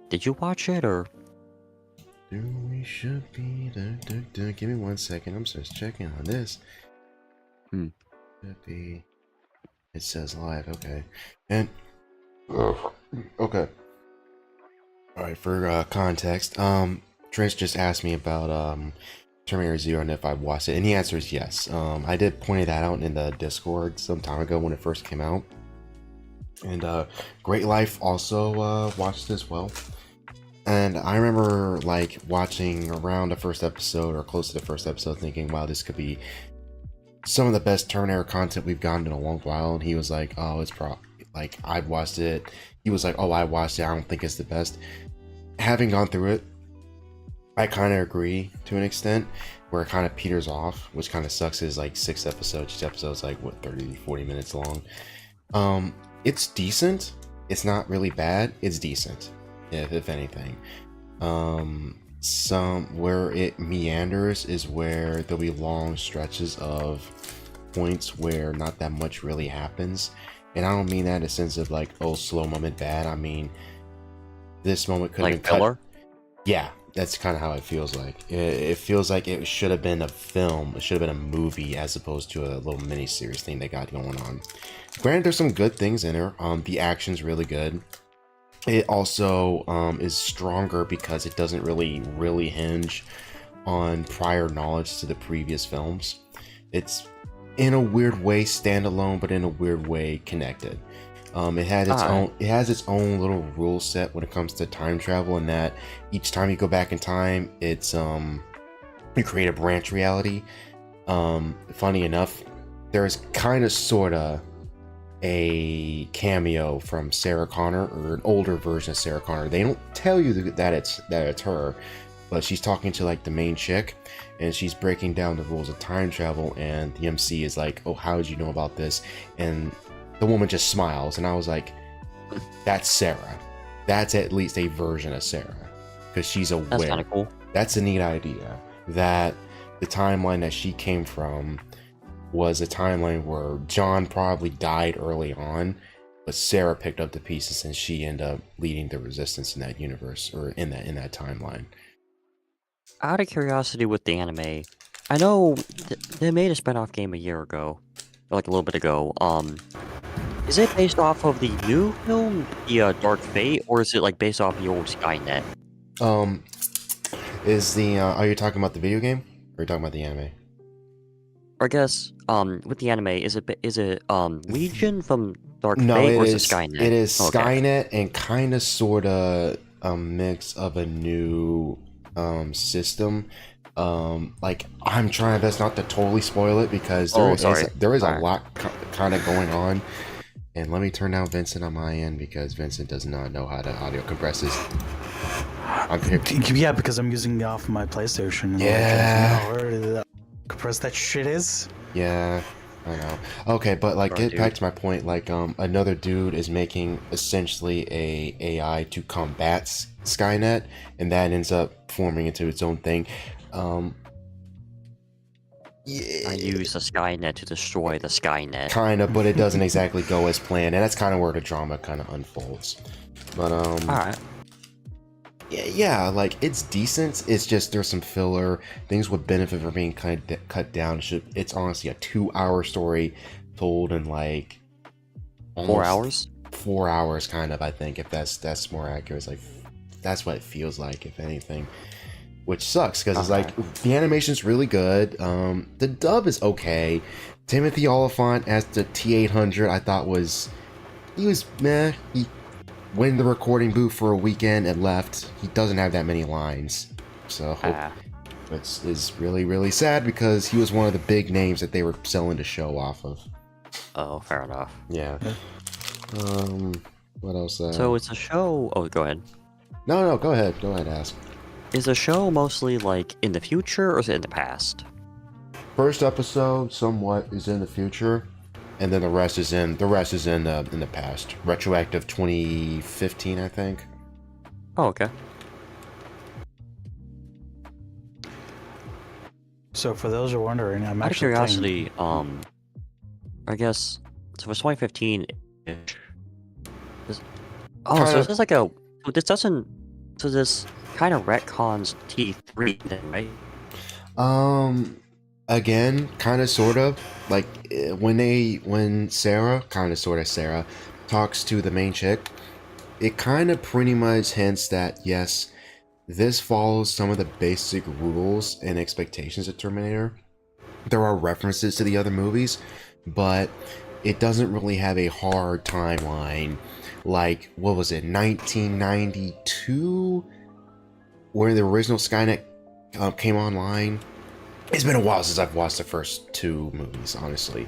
Did you watch it or? We should be there. Give me 1 second. I'm just checking on this. Should be. It says live. Okay. And okay. All right. For context, Trish just asked me about Terminator Zero and if I watched it, and the answer is yes. I did point that out in the Discord some time ago when it first came out, and Great Life also watched it as well. And I remember like watching around the first episode or close to the first episode, thinking, "Wow, this could be some of the best Terminator content we've gotten in a long while." And he was like, "Oh, it's like I've watched it." He was like, "Oh, I watched it. I don't think it's the best." Having gone through it, I kind of agree to an extent, where it kind of peters off, which kind of sucks. Is like 6 episodes. Each episode's like what 30-40 minutes long. It's decent. It's not really bad. It's decent, if anything. Some where it meanders is where there'll be long stretches of points where not that much really happens, and I don't mean that in a sense of like, oh, slow moment bad. I mean, this moment could have Like been filler? cut. Yeah, that's kind of how it feels like. It feels like it should have been a film. It should have been a movie as opposed to a little mini series thing they got going on. Granted, there's some good things in there. The action's really good. It also is stronger because it doesn't really hinge on prior knowledge to the previous films. It's in a weird way standalone, but in a weird way connected. It has its own little rule set when it comes to time travel, in that each time you go back in time, it's you create a branch reality. Funny enough, there's kind of sorta a cameo from Sarah Connor, or an older version of Sarah Connor. They don't tell you that it's her, but she's talking to like the main chick, and she's breaking down the rules of time travel, and the MC is like, "Oh, how did you know about this?" And the woman just smiles, and I was like, "That's Sarah. That's at least a version of Sarah, because she's aware." That's kind of cool. That's a neat idea. That the timeline that she came from was a timeline where John probably died early on, but Sarah picked up the pieces and she ended up leading the resistance in that universe, or in that timeline. Out of curiosity with the anime, I know they made a spin-off game a year ago, or like a little bit ago. Is it based off of the new film, the Dark Fate, or is it like based off the old Skynet? Is the are you talking about the video game, or are you talking about the anime? Or I guess, with the anime, is it Legion from Dark No, Fate, it or is it is Skynet? it is Okay. Skynet, and kind of sorta a mix of a new system. Like, I'm trying my best not to totally spoil it, because there is a Alright. lot kind of going on. And let me turn down Vincent on my end, because Vincent does not know how to audio compress this. Yeah, because I'm using it off my PlayStation. And Yeah. Where compressed that shit is. Yeah, I know. Okay, but like, Sorry, get back to my point. Like, another dude is making essentially a AI to combat Skynet, and that ends up forming into its own thing. I use the Skynet to destroy the Skynet. Kind of, but it doesn't exactly go as planned, and that's kind of where the drama kind of unfolds. But Alright. yeah, like, it's decent. It's just there's some filler. Things would benefit from being kind of cut down. It's honestly a 2-hour story told in like 4 hours? 4 hours, kind of. I think, if that's more accurate. It's like, that's what it feels like, if anything. Which sucks, because it's like, the animation's really good. The dub is okay. Timothy Oliphant as the T-800, I thought he was meh. He went in the recording booth for a weekend and left. He doesn't have that many lines, so which is really sad, because he was one of the big names that they were selling to show off of. Oh, fair enough. Yeah. What else? So it's a show... Oh, go ahead. No, go ahead, ask. Is the show mostly, like, in the future, or is it in the past? First episode somewhat is in the future, and then the rest is in the past. Retroactive 2015, I think. Oh, okay. So for those who are wondering, I'm Out of actually curiosity, I guess, so it's 2015. Oh, so Kind this of- is like a... This doesn't... So this kind of retcons T3 then, right? Again, kind of, sort of, like when Sarah, kind of, sort of Sarah, talks to the main chick, it kind of pretty much hints that yes, this follows some of the basic rules and expectations of Terminator. There are references to the other movies, but it doesn't really have a hard timeline. Like, what was it, 1992, where the original Skynet came online? It's been a while since I've watched the first two movies, honestly,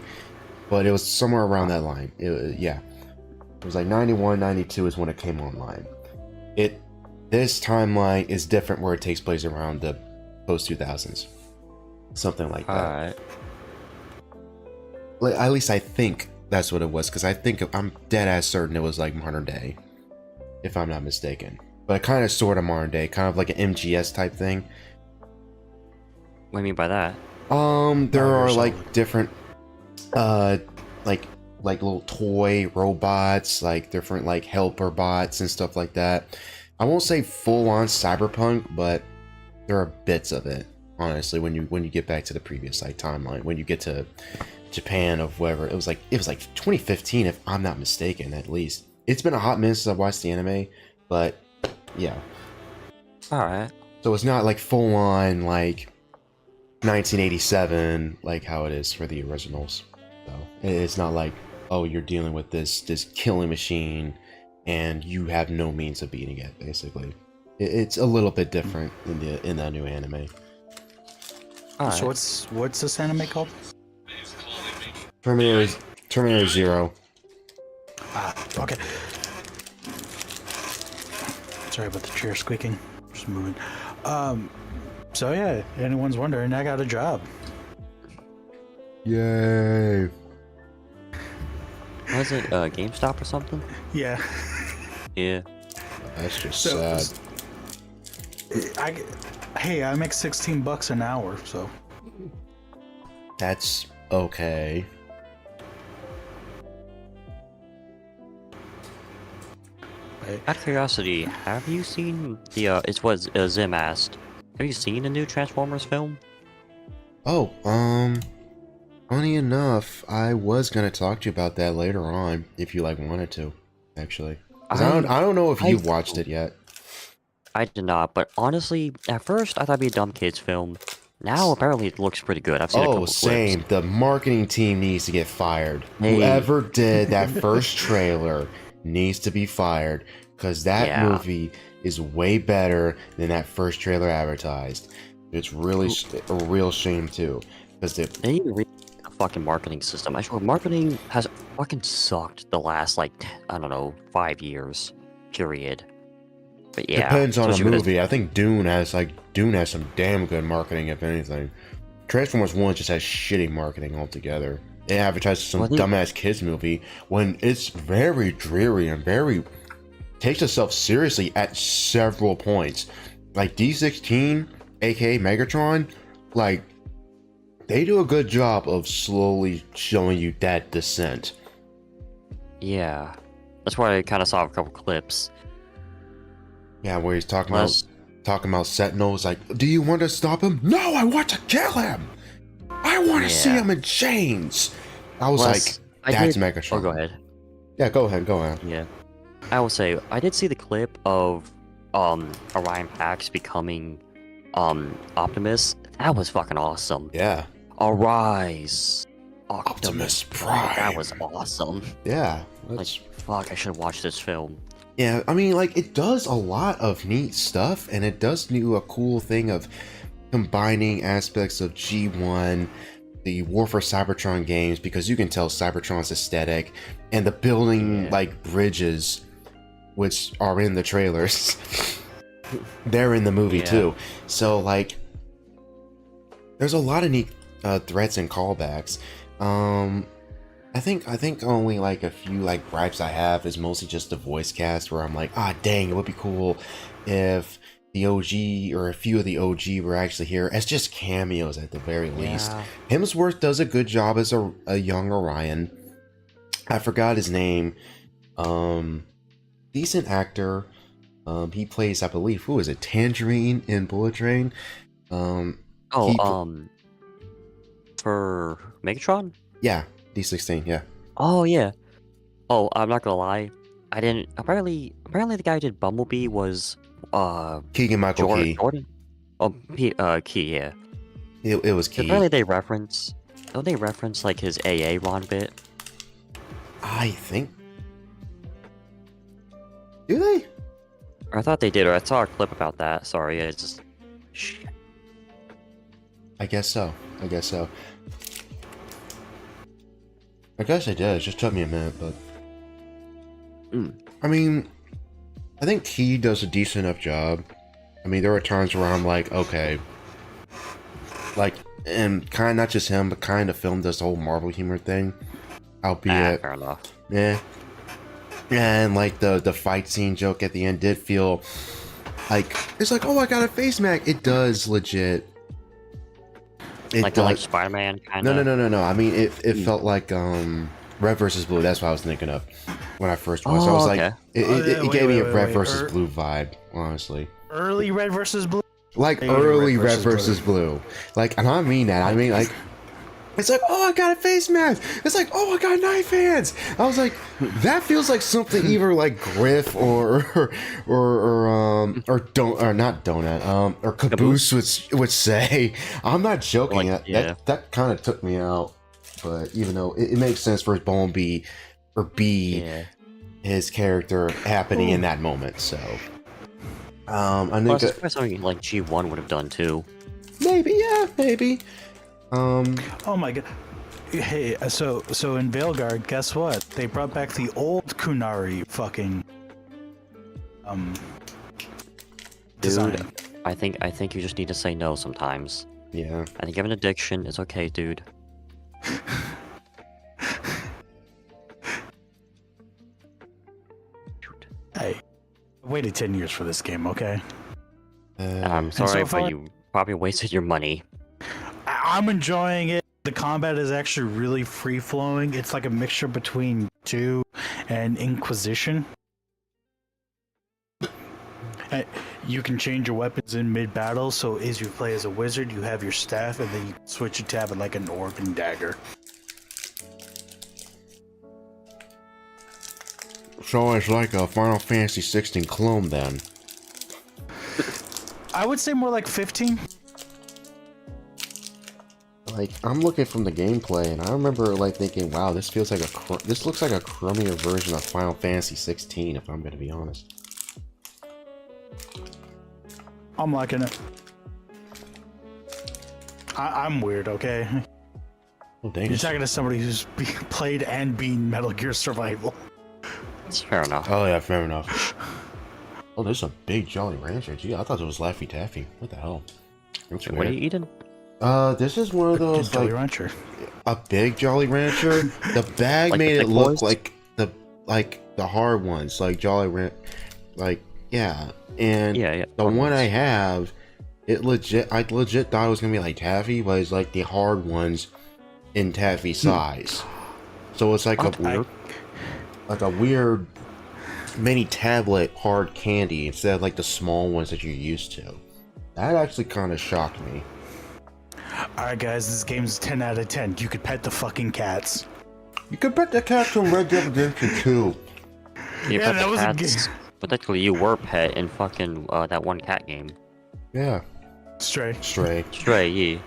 but it was somewhere around that line. Yeah, it was like 91, 92 is when it came online. This timeline is different, where it takes place around the post 2000s, something like that. Alright. At least I think that's what it was, because I'm dead ass certain it was like modern day, if I'm not mistaken. But kind of, sort of modern day, kind of like an MGS type thing. What do you mean by that? There are Solid. like different, like little toy robots, like different like helper bots and stuff like that. I won't say full on cyberpunk, but there are bits of it. Honestly, when you get back to the previous like timeline, when you get to Japan of whatever, it was like 2015, if I'm not mistaken. At least it's been a hot minute since I watched the anime, but yeah. Alright. So it's not like full on like 1987 like how it is for the originals. So it's not like, oh, you're dealing with this killing machine and you have no means of beating it. Basically, it's a little bit different in that new anime. Alright. So what's this anime called? Terminator Zero. Ah, okay. Sorry about the chair squeaking. Just moving. So yeah, anyone's wondering, I got a job. Yay! Was it GameStop or something? Yeah. Yeah. That's just So- sad. I make $16 an hour, so That's okay. Out of curiosity, have you seen the it's what Zim asked. Have you seen the new Transformers film? Oh, funny enough, I was gonna talk to you about that later on if you like wanted to, actually. 'Cause I don't know if you've watched it yet. I did not, but honestly, at first I thought it'd be a dumb kids film. Now apparently it looks pretty good. I've seen a couple Oh, same. clips. The marketing team needs to get fired. Hey. Whoever did that first trailer needs to be fired, because that Yeah. movie is way better than that first trailer advertised. It's really a real shame too, because They need to re a fucking marketing system. I swear, marketing has fucking sucked the last like I don't know 5 years. Period. But yeah, depends on a especially with this- movie. I think Dune has some damn good marketing, if anything. Transformers 1 just has shitty marketing altogether. It advertises some Well, I think- dumbass kids movie when it's very dreary and very takes itself seriously at several points. Like D16, aka Megatron, like they do a good job of slowly showing you that descent. Yeah, that's why I kind of saw a couple clips. Yeah, where he's talking Plus, about Sentinels, like, do you want to stop him? No, I want to kill him. I want to see Yeah. him in chains. I was plus, like, I that's did- Megatron. Oh, go ahead. Yeah, go ahead. Yeah, I will say I did see the clip of Orion Pax becoming Optimus. That was fucking awesome. Yeah, Arise, Optimus Prime. That was awesome. yeah. Like, That's, fuck, I should have watched this film. yeah, I mean, like, it does a lot of neat stuff, and it does do a cool thing of combining aspects of G1, the War for Cybertron games, because you can tell Cybertron's aesthetic, and the building, Yeah. like, bridges, which are in the trailers. They're in the movie, Yeah. too. So, like, there's a lot of neat threats and callbacks. I think only like a few like gripes I have is mostly just the voice cast, where I'm like, ah, dang, it would be cool if the OG or a few of the OG were actually here as just cameos at the very least. Yeah. Hemsworth does a good job as a young Orion. I forgot his name. Decent actor. He plays, I believe, who is it? Tangerine in Bullet Train. Oh, He pl- for Megatron? yeah, D16. Yeah, Oh yeah. Oh, I'm not gonna lie. I didn't. Apparently, the guy who did Bumblebee was Keegan Michael Key. Jordan. Oh, Key. Yeah. It was Key. Apparently, they reference. Don't they reference like his AA Ron bit? I think. Do they? Or I thought they did, or I saw a clip about that. Sorry, it's just. Shit. I guess so. I guess so. I guess I did. It just took me a minute, but. I mean, I think Key does a decent enough job. I mean, there are times where I'm like, okay. Like, and kind of not just him, but kind of film this whole Marvel humor thing. Albeit, Fair enough. yeah. And like the fight scene joke at the end did feel like it's like, oh, I got a face mask. It does legit. It Like does. like Spider-Man kind No, of. no. I mean, it felt like Red versus Blue. That's what I was thinking of when I first watched. I was like, okay. it gave me a Red wait. versus Blue vibe, honestly. Early Red versus Blue. Like Hey, early Red Red versus versus Blue. Like, and I mean that. I mean like. It's like, oh, I got a face mask. It's like, oh, I got knife hands. I was like, that feels like something either like Griff or not Donut or Caboose would say. I'm not joking. Like, yeah. That kind of took me out. But even though it makes sense for Bumblebee or B, Yeah. his character happening in that moment. So, I think Plus, it's probably something like G1 would have done too. maybe. Oh my god. Hey, so in Veilguard, guess what? They brought back the old Kunari fucking design. Dude, I think you just need to say no sometimes. Yeah. I think you have an addiction. It's okay, dude. Shoot. Hey, I waited 10 years for this game, okay? I'm so sorry, far- but you probably wasted your money. I'm enjoying it. The combat is actually really free flowing. It's like a mixture between 2 and Inquisition. You can change your weapons in mid battle, so as you play as a wizard, you have your staff, and then you switch it to have it like an orb and dagger. So it's like a Final Fantasy 16 clone then. I would say more like 15. Like, I'm looking from the gameplay, and I remember like thinking, "Wow, this feels like this looks like a crummier version of Final Fantasy 16." If I'm gonna be honest. I'm liking it. I'm weird, okay? Oh dang! You're talking to somebody who's played and beaten Metal Gear Survival. It's fair enough. Oh yeah, fair enough. Oh, there's a big Jolly Rancher. Gee, I thought it was Laffy Taffy. What the hell? That's What are weird. you eating? This is one of those Jolly like Rancher. a big Jolly Rancher. The bag Like the made it thick look boys? like the hard ones, like Jolly Rancher. Like yeah, and Yeah. the one I have, I legit thought it was gonna be like taffy, but it's like the hard ones in taffy size. So it's like a weird mini tablet hard candy instead of like the small ones that you're used to. That actually kind of shocked me. Alright, guys, this game's 10 out of 10. You could pet the fucking cats. You could bet the cat from Red Dead Redemption 2. You Yeah, pet that the was a cats, but technically you were pet in fucking that one cat game. Yeah, Stray. Stray. Stray, yeah.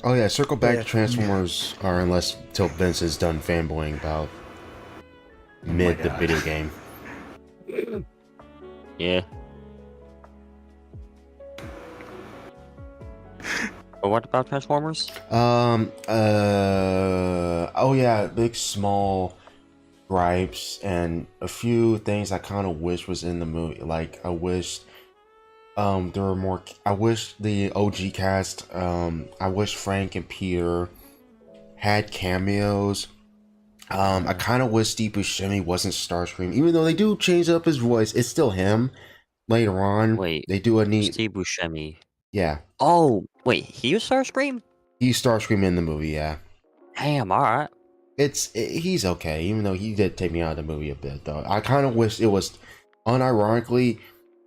Oh yeah, circle back Yeah. to Transformers, or unless till Vince is done fanboying about mid the God. video game. Yeah. But what about Transformers? Oh yeah, big small gripes and a few things I kind of wish was in the movie. Like I wish there were more. I wish the OG cast. I wish Frank and Peter had cameos. I kind of wish Steve Buscemi wasn't Starscream, even though they do change up his voice. It's still him. Later on, Wait, they do a neat. Steve Buscemi. Yeah, Oh, wait, he was Starscream? he's Starscream in the movie. Yeah, Damn, alright. he's okay, even though he did take me out of the movie a bit though. I kind of wish it was, unironically,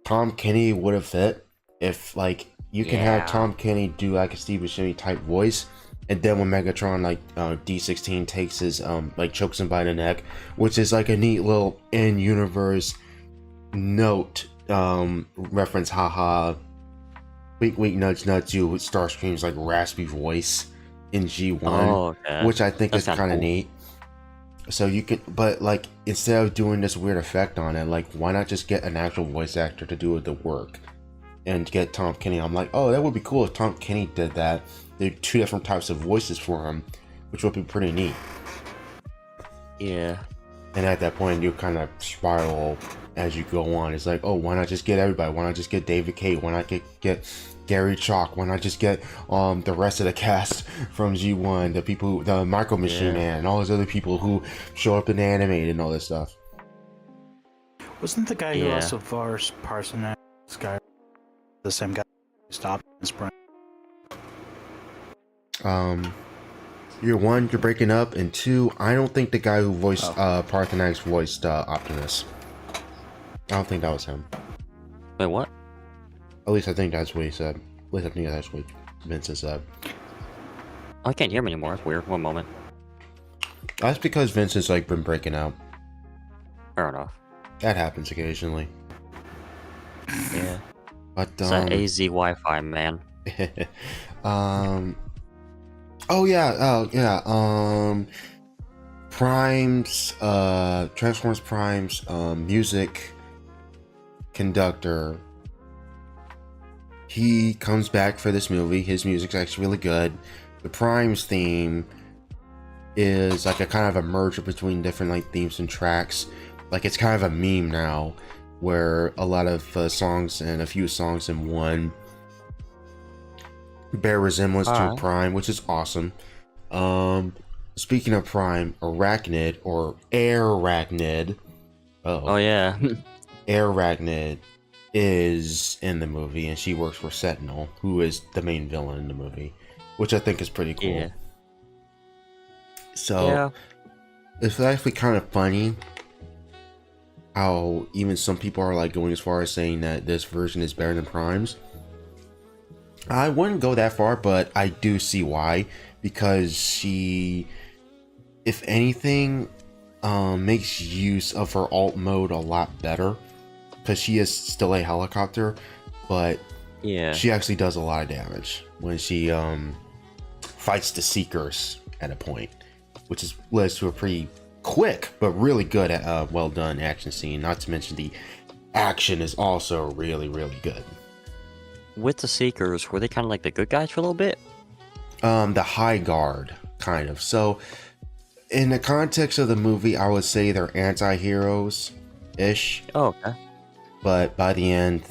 Tom Kenny would have fit if like you can have Yeah. Tom Kenny do like a Steve Buscemi type voice, and then when Megatron like D16 takes his like chokes him by the neck, which is like a neat little in universe note reference, haha. Wink, wink, nudge, nudge. You with Starscream's like raspy voice in G1, Oh, okay. which I think That's is kinda kind of cool. neat. So you can, but like instead of doing this weird effect on it, like why not just get an actual voice actor to do the work and get Tom Kenny? I'm like, oh, that would be cool if Tom Kenny did that. There are two different types of voices for him, which would be pretty neat. Yeah. And at that point, you kind of spiral as you go on. It's like, oh, why not just get everybody? Why not just get David Cate? Why not get Gary Chalk? Why not just get the rest of the cast from G1, the people, the Micro Machine Yeah. Man, and all those other people who show up in the animated and all this stuff. Wasn't the guy who Yeah. also voiced Parson Sky the same guy who stopped his prime? You're breaking up, and two, I don't think the guy who voiced Parthenax voiced Optimus. I don't think that was him. Wait, what? At least I think that's what he said. At least I think that's what Vince has said. Oh, I can't hear him anymore. It's weird. One moment. That's because Vince has like been breaking out. Fair enough. That happens occasionally. Yeah. But It's that AZ Wi-Fi, man. oh yeah, Prime's Transformers Prime's music conductor, he comes back for this movie. His music's actually really good. The Prime's theme is like a kind of a merger between different like themes and tracks. Like it's kind of a meme now, where a lot of songs and a few songs in one bear resemblance to Alright. Prime, which is awesome. Speaking of Prime, Arachnid or Arachnid. Oh yeah. Arachnid is in the movie, and she works for Sentinel, who is the main villain in the movie, which I think is pretty cool. Yeah. So Yeah. it's actually kind of funny how even some people are like going as far as saying that this version is better than Prime's. I wouldn't go that far, but I do see why, because she, if anything, makes use of her alt mode a lot better, because she is still a helicopter, but Yeah. she actually does a lot of damage when she fights the Seekers at a point, which is leads to a pretty quick but really good, well done action scene. Not to mention the action is also really, really good. With the Seekers, were they kind of like the good guys for a little bit? The High Guard, kind of. So, in the context of the movie, I would say they're anti-heroes ish, Oh, okay. but by the end,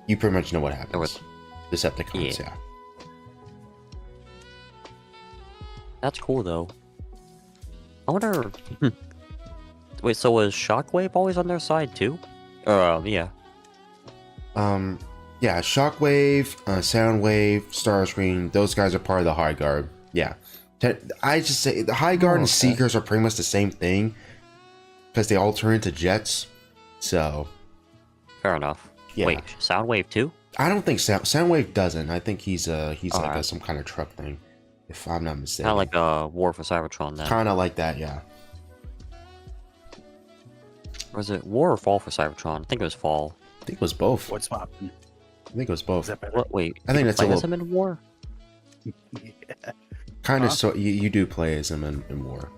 you pretty much know what happens. was- Decepticons, yeah. That's cool though. I wonder. Wait, so was Shockwave always on their side too? Yeah. Yeah, Shockwave, Soundwave, Starscream, those guys are part of the High Guard. Yeah. I just say the High Guard and okay. Seekers are pretty much the same thing, because they all turn into jets. So, Fair enough. Yeah. Wait, Soundwave too? I don't think Soundwave doesn't. I think he's like Alright. some kind of truck thing, if I'm not mistaken. Kind of like War for Cybertron then. Kind of like that, yeah. Was it War or Fall for Cybertron? I think it was Fall. I think it was both. What's poppin'? I think it was both. Is that better? What? Wait. I think you that's a play as little- him in War? Yeah. Kind of. Huh? So you do play as him in War.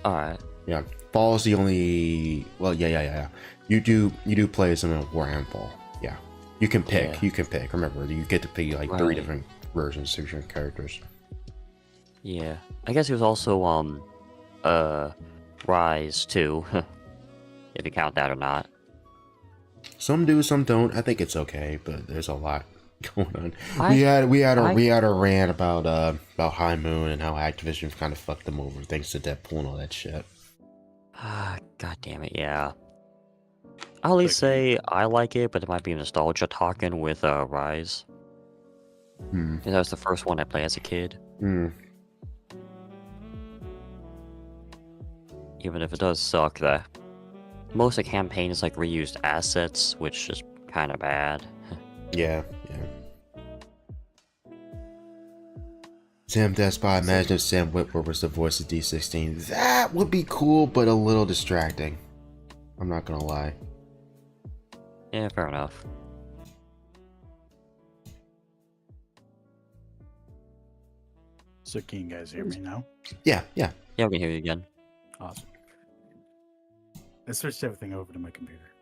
All right. Yeah. Fall is the only. Well, yeah. You do play as him in War and Fall. Yeah. You can pick. Yeah. You can pick. Remember, you get to pick like 3 Right. different versions of your characters. Yeah. I guess he was also Rise too, if you count that or not. Some do, some don't. I think it's okay, but there's a lot going on. I- we had I- a rant about High Moon and how Activision kind of fucked them over thanks to Deadpool and all that shit. Ah, god damn it, yeah. I'll at least say I like it, but it might be nostalgia talking with Rise. Hmm. That was the first one I played as a kid. Hmm. even if it does suck, that most of the campaign is like reused assets, which is kind of bad. Yeah, yeah. Sam Despot, imagine if Sam Witwer was the voice of D16. That would be cool, but a little distracting. I'm not gonna lie. Yeah, fair enough. So can you guys hear me now? Yeah, yeah. Yeah, we can hear you again. Awesome. I switched everything over to my computer.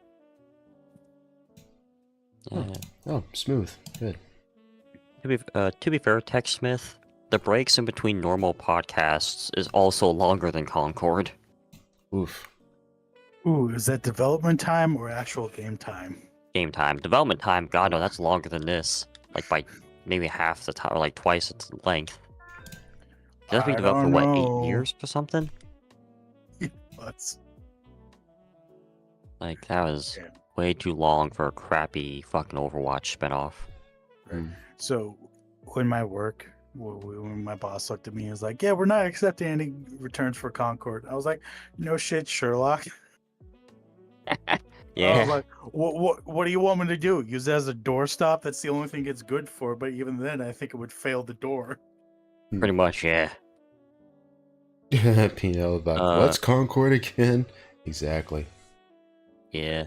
Yeah. Oh, smooth. Good. To be fair, TechSmith, the breaks in between normal podcasts is also longer than Concord. Oof. Ooh, is that development time or actual game time? Game time. Development time, god no, that's longer than this. Like by maybe half the time, or like twice its length. That's been I developed for don't what, know. 8 years or something? Let's. Like, that was Yeah. way too long for a crappy fucking Overwatch spinoff. Mm. So, when my boss looked at me, he was like, "Yeah, we're not accepting any returns for Concord." I was like, "No shit, Sherlock." I Yeah, was like, "What do you want me to do? Use it as a doorstop? That's the only thing it's good for." But even then, I think it would fail the door. pretty much, yeah. Pino about what's Concord again? Exactly. Yeah.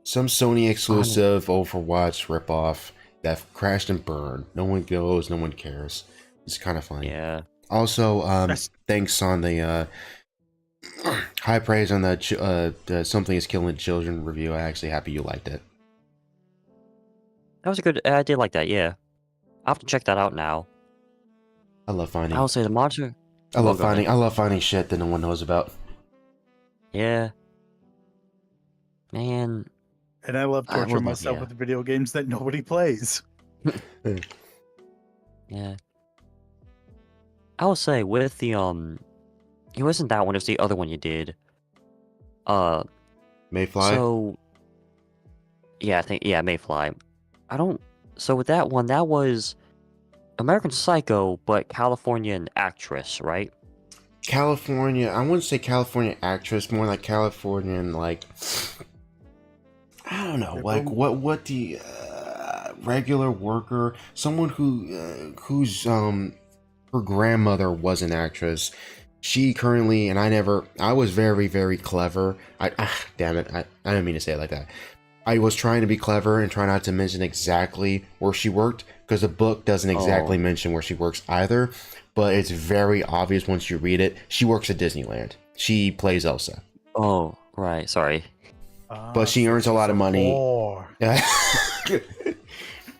Some Sony exclusive Overwatch ripoff that crashed and burned. No one goes, no one cares. It's kind of funny. Yeah. Also, thanks on the high praise on the Something is Killing Children review. I'm actually happy you liked it. That was a good, I did like that, yeah. I'll have to check that out now. I love finding. I will say the monster. I love go ahead. finding shit that no one knows about. Yeah. Man. And I love I would torturing love- myself yeah. with video games that nobody plays. Yeah. I will say with the it wasn't that one, it was the other one you did. Mayfly. So yeah, I think Mayfly. So with that one, that was American Psycho, but Californian actress, right? California. I wouldn't say California actress, more like Californian, like I don't know, like what the regular worker, someone whose her grandmother was an actress. She currently, and I was very, very clever. Damn it, I didn't mean to say it like that. I was trying to be clever and try not to mention exactly where she worked, because the book doesn't exactly mention where she works either, but it's very obvious once you read it. She works at Disneyland. She plays Elsa. Oh, right, sorry. But she earns a lot of money. Or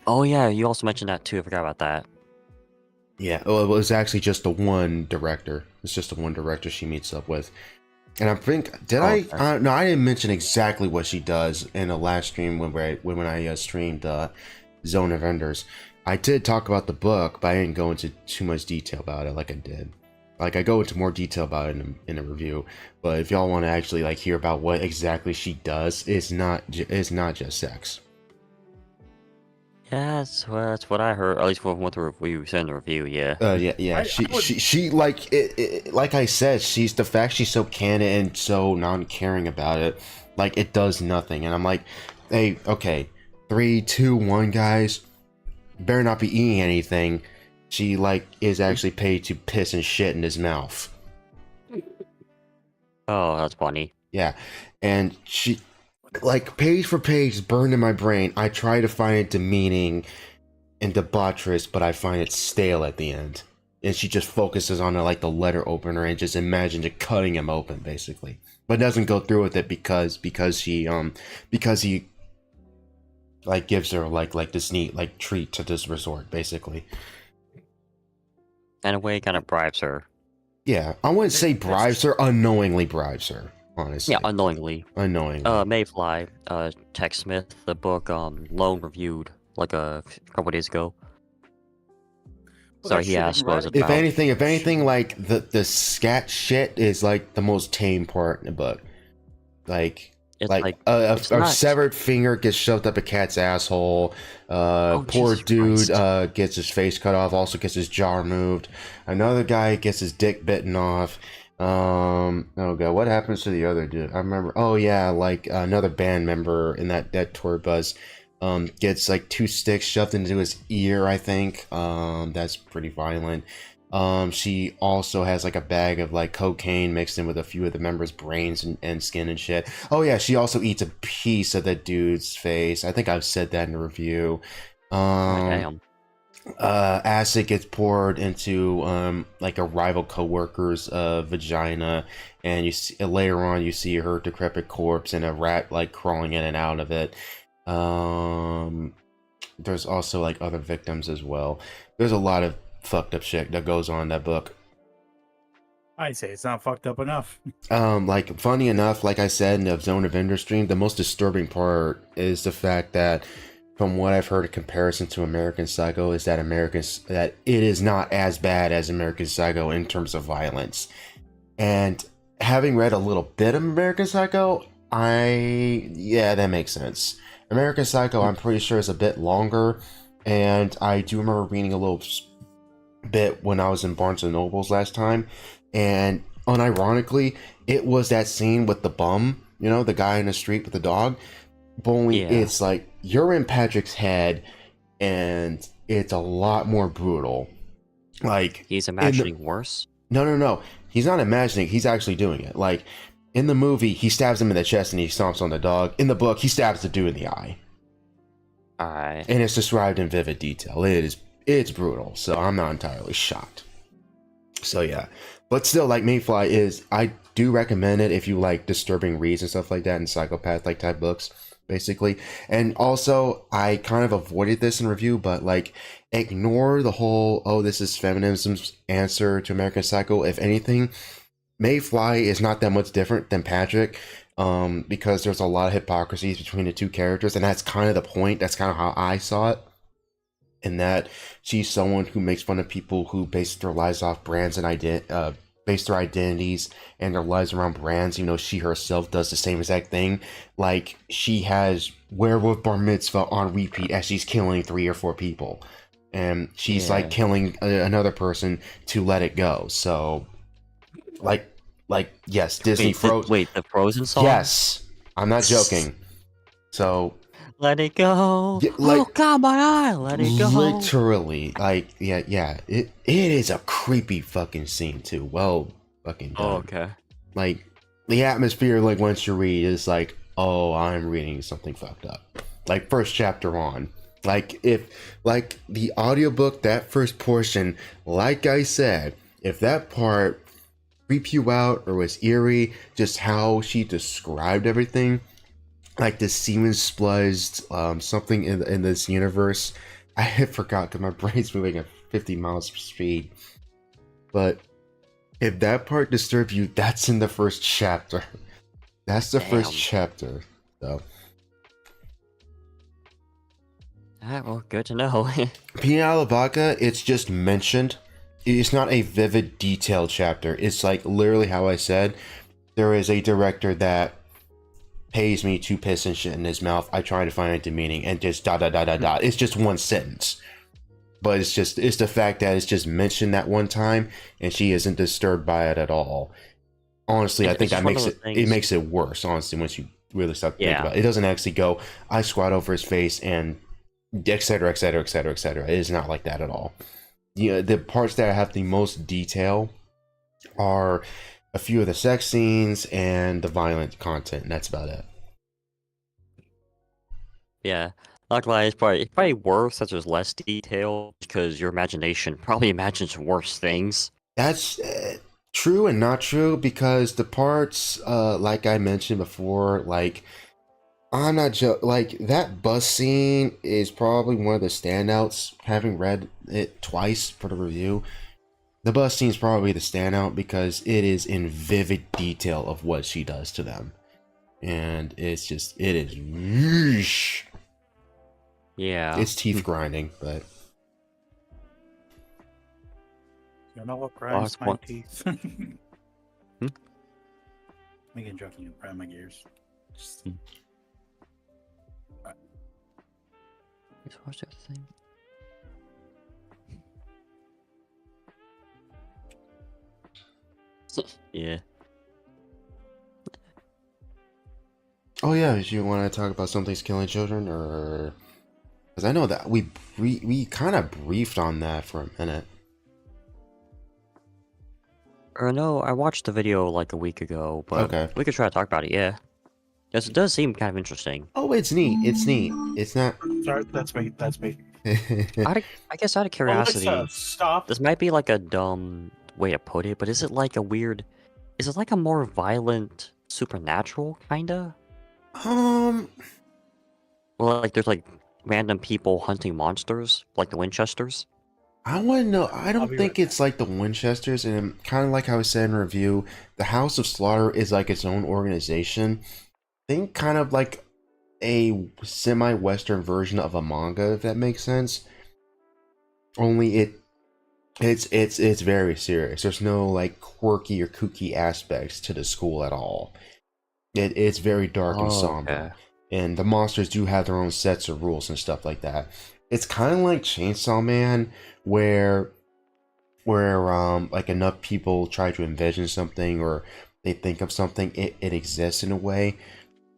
Oh yeah, you also mentioned that too, I forgot about that. Yeah, well, it was actually just the one director. It's just the one director she meets up with. And I think, no, I didn't mention exactly what she does in the last stream when I streamed Zone of Enders. I did talk about the book, but I didn't go into too much detail about it like I did. Like, I go into more detail about it in a review. But if y'all want to actually like hear about what exactly she does, it's not just sex. Yeah, that's what I heard, at least from what the review said in the review, yeah. Yeah. She like it, like I said, the fact she's so candid and so non-caring about it, like it does nothing. And I'm like, hey, okay, 3, 2, 1, guys, better not be eating anything. She like is actually paid to piss and shit in his mouth. Oh, that's funny. Yeah, and she, like, page for page, burned in my brain. I try to find it demeaning and debaucherous, but I find it stale at the end. And she just focuses on like the letter opener and just imagines it cutting him open, basically. But doesn't go through with it because he like gives her like this neat like treat to this resort, basically. In a way, kind of bribes her. Yeah, I wouldn't say bribes her, unknowingly bribes her. Honestly. Yeah, unknowingly. Mayfly, TechSmith, the book, Lone reviewed, like a couple days ago. Sorry, he asked what it was about. If anything, like, the scat shit is, like, the most tame part in the book. Like, a severed finger gets shoved up a cat's asshole. Poor Jesus dude Christ. Gets his face cut off, also gets his jaw removed. Another guy gets his dick bitten off. Oh god, what happens to the other dude? I remember. Oh yeah, like another band member in that tour bus, gets like two sticks shoved into his ear. I think. That's pretty violent. She also has like a bag of like cocaine mixed in with a few of the members' brains and skin and shit. Oh yeah, she also eats a piece of the dude's face. I think I've said that in the review. Oh, Um, damn. Acid gets poured into like a rival coworker's vagina, and you see later on you see her decrepit corpse and a rat like crawling in and out of it. Um, there's also like other victims as well. There's a lot of fucked up shit that goes on in that book. I'd say it's not fucked up enough. Like funny enough, like I said in the Zone of Ender stream, the most disturbing part is the fact that, from what I've heard, a comparison to American Psycho is that that it is not as bad as American Psycho in terms of violence. And having read a little bit of American Psycho, yeah, that makes sense. American Psycho, I'm pretty sure, is a bit longer, and I do remember reading a little bit when I was in Barnes and Nobles last time, and unironically, it was that scene with the bum, the guy in the street with the dog. But only Yeah. it's like you're in Patrick's head, and it's a lot more brutal. Like He's in the imagining worse? no, he's not imagining. He's actually doing it. Like in the movie, he stabs him in the chest and he stomps on the dog. In the book, he stabs the dude in the eye, Alright. and it's described in vivid detail. It's brutal. So I'm not entirely shocked. So yeah, but still, like Mayfly is, I do recommend it if you like disturbing reads and stuff like that and psychopath like type books, basically. And also, I kind of avoided this in review, but like ignore the whole this is feminism's answer to American Psycho. If anything, Mayfly is not that much different than Patrick. Because there's a lot of hypocrisies between the two characters, and that's kind of the point. That's kind of how I saw it. In that she's someone who makes fun of people who base their lives off brands and base their identities and their lives around brands. She herself does the same exact thing. Like she has Werewolf Bar Mitzvah on repeat as she's killing 3 or 4 people, and she's Yeah. like killing another person to let it go. So, like yes, Disney Wait, the Frozen song? Yes, I'm not joking. So. Let it go. Yeah, like, oh, come on, let it go. literally, like, yeah, it is a creepy fucking scene too. Well, fucking done. Oh, okay. Like, the atmosphere, like, once you read, is like, oh, I'm reading something fucked up. Like, first chapter on. Like, the audiobook, that first portion, like I said, if that part creeped you out or was eerie, just how she described everything, like the semen spludged something in this universe. I forgot because my brain's moving at 50 miles per speed. But if that part disturbed you, that's in the first chapter. That's the first Damn. chapter, though. Alright, well, good to know. Pina Alavaca, it's just mentioned. It's not a vivid, detailed chapter. It's like literally how I said. There is a director that pays me to piss and shit in his mouth. I try to find it demeaning and just da da da da da. It's just one sentence, but it's the fact that it's just mentioned that one time, and she isn't disturbed by it at all. Honestly, I think that makes it worse. Honestly, once you really start to think about it, it doesn't actually go, I squat over his face and etc. etc. etc. etc. It is not like that at all. The parts that have the most detail are a few of the sex scenes and the violent content, and that's about it. Yeah, not gonna lie, it's probably worse that there's less detail because your imagination probably imagines worse things. That's true and not true, because the parts, like I mentioned before, like I'm not like that bus scene is probably one of the standouts. Having read it twice for the review, the bus scene is probably the standout because it is in vivid detail of what she does to them, and it is. Yeah, It's teeth grinding, but You know what grinds it's my one- teeth? Making joking and grind my gears. Just- let's watch that thing. Yeah. Oh yeah, do you want to talk about something's killing children, or because I know that we kind of briefed on that for a minute. Or no, I watched the video like a week ago, but Okay. we could try to talk about it, yeah. Yes, it does seem kind of interesting. Oh, it's neat. It's neat. It's not. Sorry, that's me. That's me. I guess out of Alexa, curiosity, stop. this might be like a dumb way to put it, but is it like a weird... Is it like a more violent supernatural, kinda? um, Well, like there's like random people hunting monsters, like the Winchesters? I want to know. I I'll don't be think right it's like the Winchesters, and kind of like how I said in review, the House of Slaughter is like its own organization. Think kind of like a semi-Western version of a manga, if that makes sense. Only it's very serious. There's no like quirky or kooky aspects to the school at all. It's very dark and Oh, somber, okay. and the monsters do have their own sets of rules and stuff like that. It's kind of like Chainsaw Man, where like enough people try to envision something or they think of something, it exists in a way.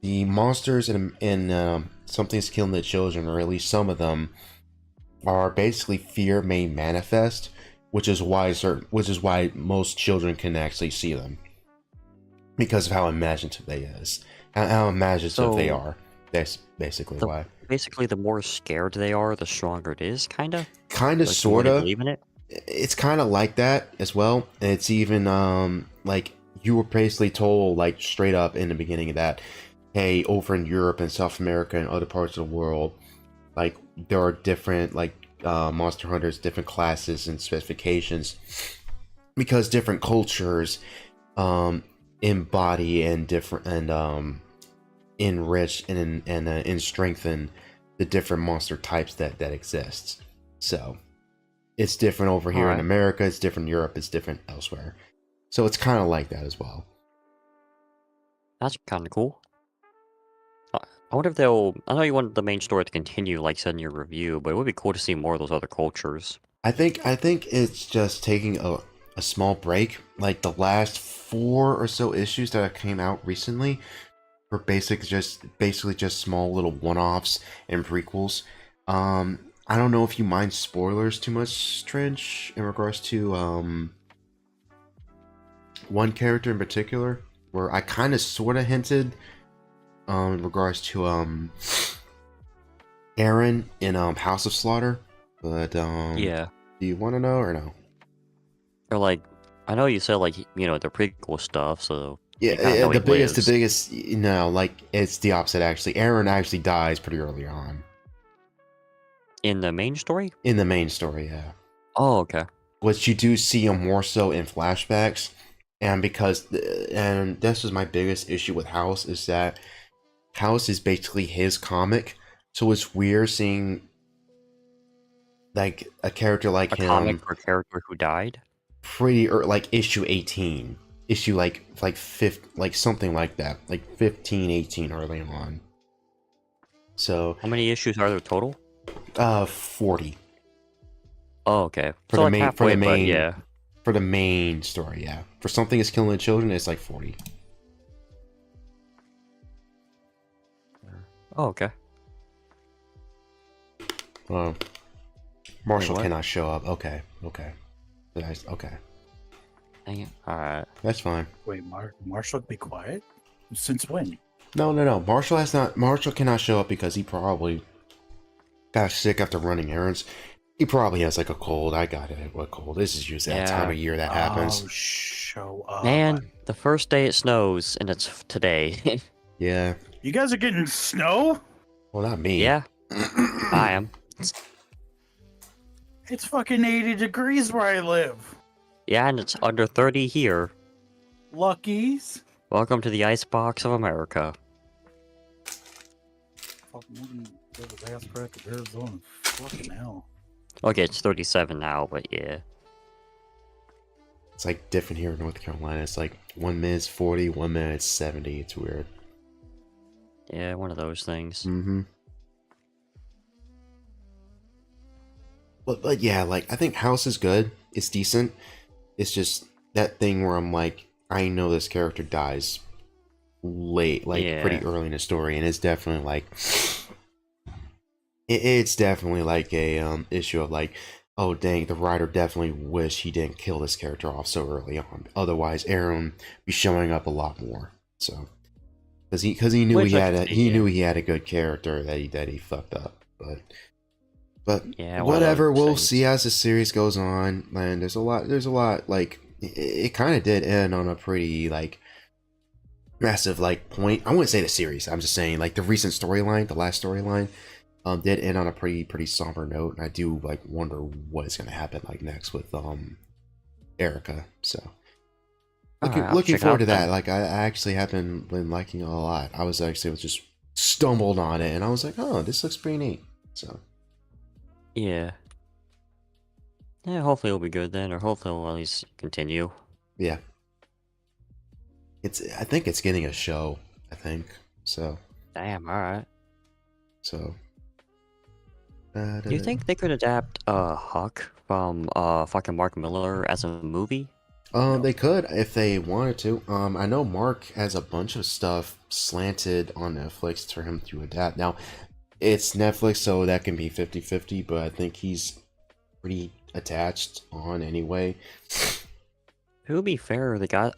The monsters in Something's Killing the Children, or at least some of them, are basically fear made manifest, which is why most children can actually see them because of how imaginative they is, how imaginative they So, are. That's basically the, why. basically the more scared they are, the stronger it is, kinda? Kind of, Like the more they sorta. believe in it? It's kind of like that as well. And it's even like you were basically told like straight up in the beginning of that, hey, over in Europe and South America and other parts of the world, like there are different like monster hunters, different classes and specifications, because different cultures embody and different and enrich and strengthen the different monster types that exists. So it's different over here in Alright. America, it's different in Europe, it's different elsewhere. So it's kind of like that as well. That's kinda cool. I wonder if they'll... I know you wanted the main story to continue, like you said in your review, but it would be cool to see more of those other cultures. I think it's just taking a small break. Like the last 4 or so issues that came out recently were basically just small little one-offs and prequels. I don't know if you mind spoilers too much, Trench, in regards to one character in particular, where I kind of sort of hinted in regards to Aaron in House of Slaughter, but Yeah. do you want to know or no? Or like... I know you said like, you know, the prequel stuff, so... Yeah, you kinda know the he biggest, lives. no, like it's the opposite actually. Aaron actually dies pretty early on In the main story? in the main story, yeah. Oh, okay. Which you do see him more so in flashbacks, and and this was my biggest issue with House, is that House is basically his comic, so it's weird seeing like a character like A him comic for a character who died? pretty like issue 18, issue like fifth, like something like that, like 15, 18 early on. So How many issues are there total? 40 Oh, okay. for So the like main halfway, but yeah. for the main story, yeah. For Something Is Killing the Children, it's like 40. Oh, okay. Well, Marshall what? cannot show up. Okay. Nice. Okay, Dang it. Alright. that's fine. Wait, Marshall, be quiet. Since when? No. Marshall cannot show up because he probably got sick after running errands. He probably has like a cold. I got it. What cold? This is usually that time Yeah. of year that happens. Oh, show up. Man, the first day it snows, and it's today. Yeah. You guys are getting snow? Well, not me. Yeah, I am. It's fucking 80 degrees where I live. Yeah, and it's under 30 here. Luckies. Welcome to the icebox of America. Fucking ass crack of Arizona. Fucking hell. Okay, it's 37 now, but yeah. It's like different here in North Carolina. It's like 1 minute's 40, 1 minute's 70. It's weird. Yeah, one of those things. Mm-hmm. But yeah, like I think House is good. It's decent. It's just that thing where I'm like, I know this character dies late, like pretty Yeah. early in the story, and it's definitely like it's definitely like a issue of like, oh dang, the writer definitely wish he didn't kill this character off so early on. Otherwise, Aaron be showing up a lot more. So because he knew Which he I had could a see, he yeah. knew he had a good character that he fucked up, but Yeah, one of whatever, those we'll see things. as the series goes on. And there's a lot like it kind of did end on a pretty like massive like point. I wouldn't say the series. I'm just saying like the recent storyline, the last storyline, did end on a pretty somber note. And I do like wonder what is gonna happen like next with Erica. So looking Alright, I'll looking check it forward out to that. then. Like I actually have been liking it a lot. I was just stumbled on it and I was like, oh, this looks pretty neat. So Yeah. Yeah, hopefully it'll be good then, or hopefully it'll at least continue. yeah, I think it's getting a show. I think so. Damn, alright. So Do you think they could adapt Huck from fucking Mark Miller as a movie? No. They could if they wanted to. I know Mark has a bunch of stuff slanted on Netflix for him to adapt. Now, it's Netflix, so that can be 50-50, but I think he's pretty attached on anyway. To be fair, they got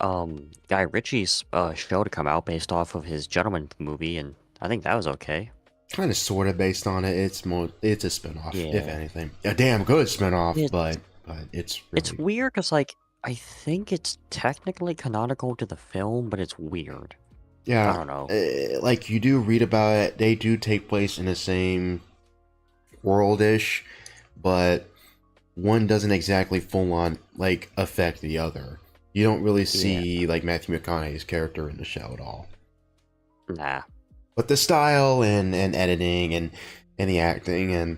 Guy Ritchie's show to come out based off of his Gentleman movie, and I think that was okay. Kind of sort of based on it. It's a spinoff, if Yeah. anything. A damn good spinoff, It's but it's it's really weird because like I think it's technically canonical to the film, but it's weird. I yeah. don't know. Like you do read about it, they do take place in the same worldish, but one doesn't exactly full on like affect the other. You don't really Yeah. see like Matthew McConaughey's character in the show at all. Nah. But the style and editing and the acting and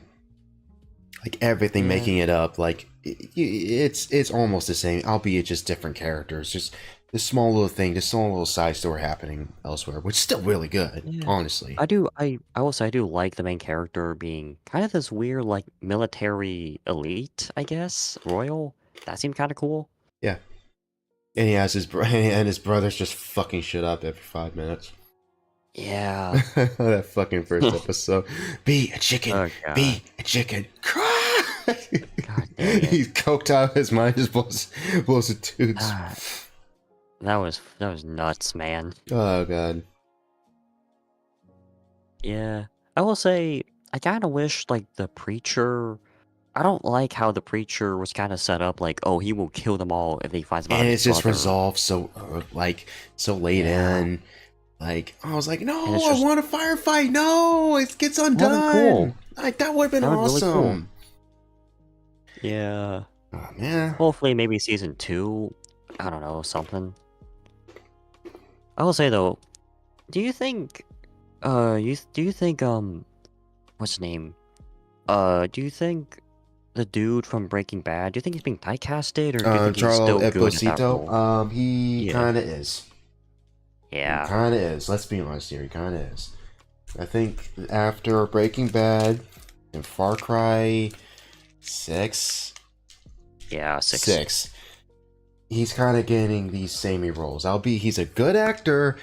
like everything Yeah. making it up like it's almost the same, albeit just different characters. Just this small little thing, this small little side story happening elsewhere, which is still really good, Yeah. honestly. I will say I do like the main character being kind of this weird like military elite, I guess. Royal. That seemed kind of cool. Yeah, and he has and his brothers just fucking shit up every 5 minutes. Yeah. That fucking first episode. Be a chicken. Oh god. Be a chicken. Cry. God dang it. He's coked out of his mind. Just blows the toots. Ah, that was nuts, man. Oh god. Yeah. I will say I kind of wish like the preacher. I don't like how the preacher was kind of set up. Like, oh, he will kill them all if he finds out And his it's just brother. resolved so so late Yeah. in. Like I was like, And no, it's I just want a firefight. No, it gets that would've been cool. undone. Like that would have been That would really cool. awesome. Yeah. Oh man. Hopefully, maybe season 2. I don't know, something. I will say though, do you think, do you think, what's his name? Do you think the dude from Breaking Bad, do you think he's being typecasted, or do you think he's Charlo still good at that Esposito. role? He Yeah. kind of is. He Yeah. kind of is. Let's be honest here. He kind of is. I think after Breaking Bad and Far Cry 6, Yeah, 6. 6, he's kind of getting these samey roles. Albeit he's a good actor.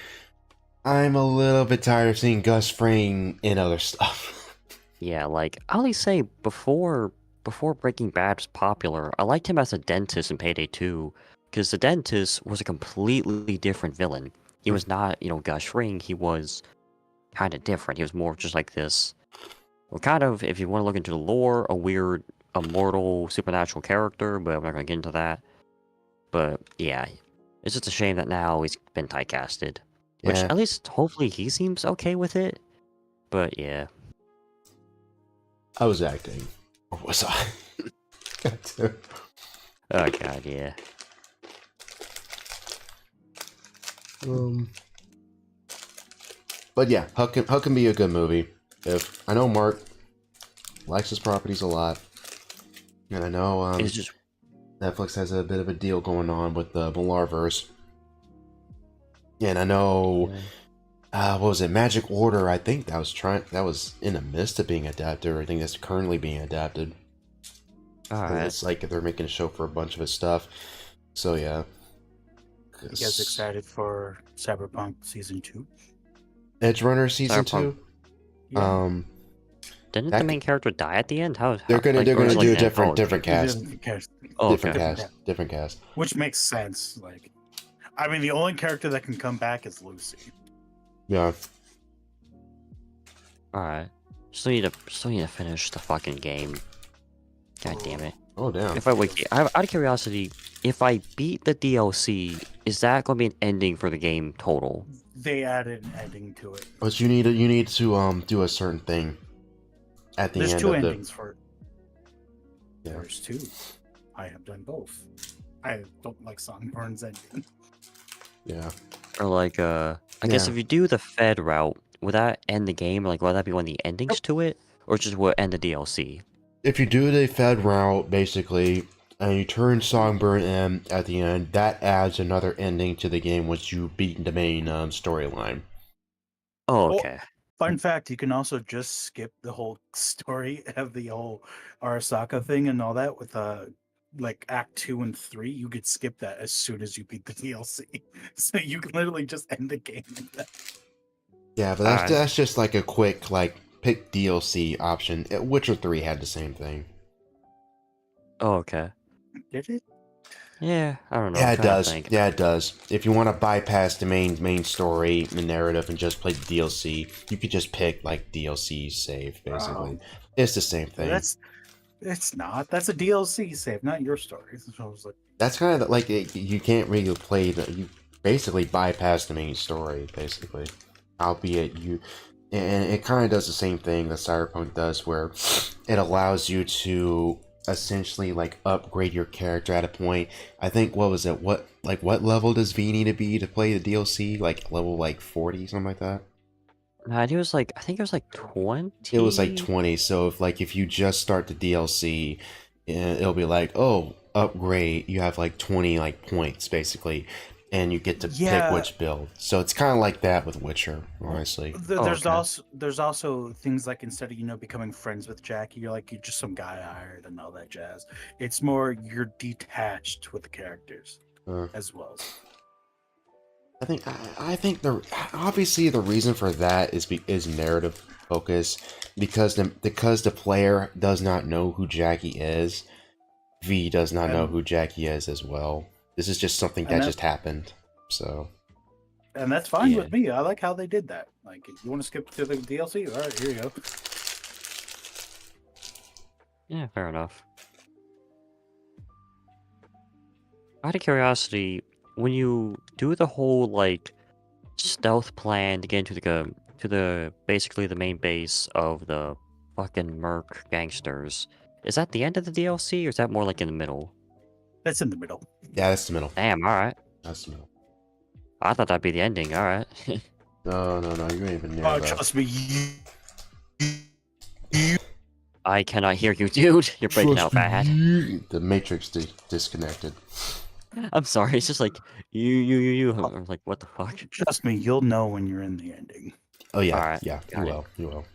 I'm a little bit tired of seeing Gus Fring in other stuff. Yeah, like, I'll at least say, before Breaking Bad was popular, I liked him as a dentist in Payday 2, because the dentist was a completely different villain. He was not, Gus Fring, he was kind of different. He was more just like this, well, kind of, if you want to look into the lore, a weird, immortal, supernatural character, but I'm not going to get into that. But, yeah, it's just a shame that now he's been typecasted. Which, Yeah. at least, hopefully he seems okay with it. But, yeah. I was acting. Or was I? Got to. Oh, God, yeah. But yeah, Huck can be a good movie. If I know Mark likes his properties a lot, and I know It's just, Netflix has a bit of a deal going on with the Millarverse, and I know what was it, Magic Order? I think that was in the midst of being adapted. Or I think that's currently being adapted. alright. It's like they're making a show for a bunch of his stuff. So yeah, You guys excited for Cyberpunk Season 2? Edge Runner Season Cyberpunk. 2? Yeah. Didn't That the main character die at the end? they're gonna like, they're or is gonna it like do a an different cast. Oh, Different okay. cast. Different cast. Which makes sense. Like, I mean, the only character that can come back is Lucy. Yeah. All right. Still need to finish the fucking game. God damn it. Oh damn. If I wait, out of curiosity, if I beat the DLC, is that going to be an ending for the game total? They added an ending to it. But you need to do a certain thing at the There's end two of the. endings for it. Yeah. There's two. I have done both. I don't like Songburn's ending. Yeah. Or like, I guess Yeah. if you do the Fed route, would that end the game? Like, would that be one of the endings to it, or just would end the DLC? If you do the Fed route, basically, and you turn Songbird in at the end, that adds another ending to the game once you beat the main storyline. Oh, Oh. okay. Fun fact, you can also just skip the whole story of the whole Arasaka thing and all that with like Act 2 and 3. You could skip that as soon as you beat the DLC. So you can literally just end the game like that. Yeah, but that's just like a quick like pick DLC option. Witcher 3 had the same thing. Oh, okay. Did it? Yeah, I don't know. Yeah, I'm it trying to does. think. Yeah, it does. If you want to bypass the main story, the narrative, and just play the DLC, you could just pick like DLC save. Basically, it's the same thing. It's not. That's a DLC save, not your story. So I was like, That's kind of like you can't really play you basically bypass the main story, basically. Albeit you, and it kind of does the same thing that Cyberpunk does, where it allows you to essentially like upgrade your character at a point. I think what was it? What level does V need to be to play the DLC? Like level like 40, something like that. No, I think it was like 20. It was like 20. So if you just start the DLC, it'll be like, oh, upgrade. You have like 20 like points basically, and you get to pick which build. So it's kind of like that with Witcher, honestly. There's okay. there's also things like instead of becoming friends with Jackie, you're just some guy I hired and all that jazz. It's more you're detached with the characters as well. I think obviously the reason for that is narrative focus because the player does not know who Jackie is. V does not know who Jackie is as well. This is just something that just happened. So. And that's fine with me. I like how they did that. Like, if you want to skip to the DLC, all right, here you go. Yeah, fair enough. Out of curiosity, when you do the whole like stealth plan to get into the basically the main base of the fucking merc gangsters, is that the end of the DLC or is that more like in the middle? That's in the middle. Yeah, that's the middle. Damn, alright. That's the middle. I thought that'd be the ending, alright. No, you ain't even near Oh, that. trust me, I cannot hear you, dude. You're breaking out bad. The Matrix disconnected. I'm sorry, it's just like you. I'm like, what the fuck? trust me, you'll know when you're in the ending. Oh yeah, Alright, yeah, you got it. will, you will.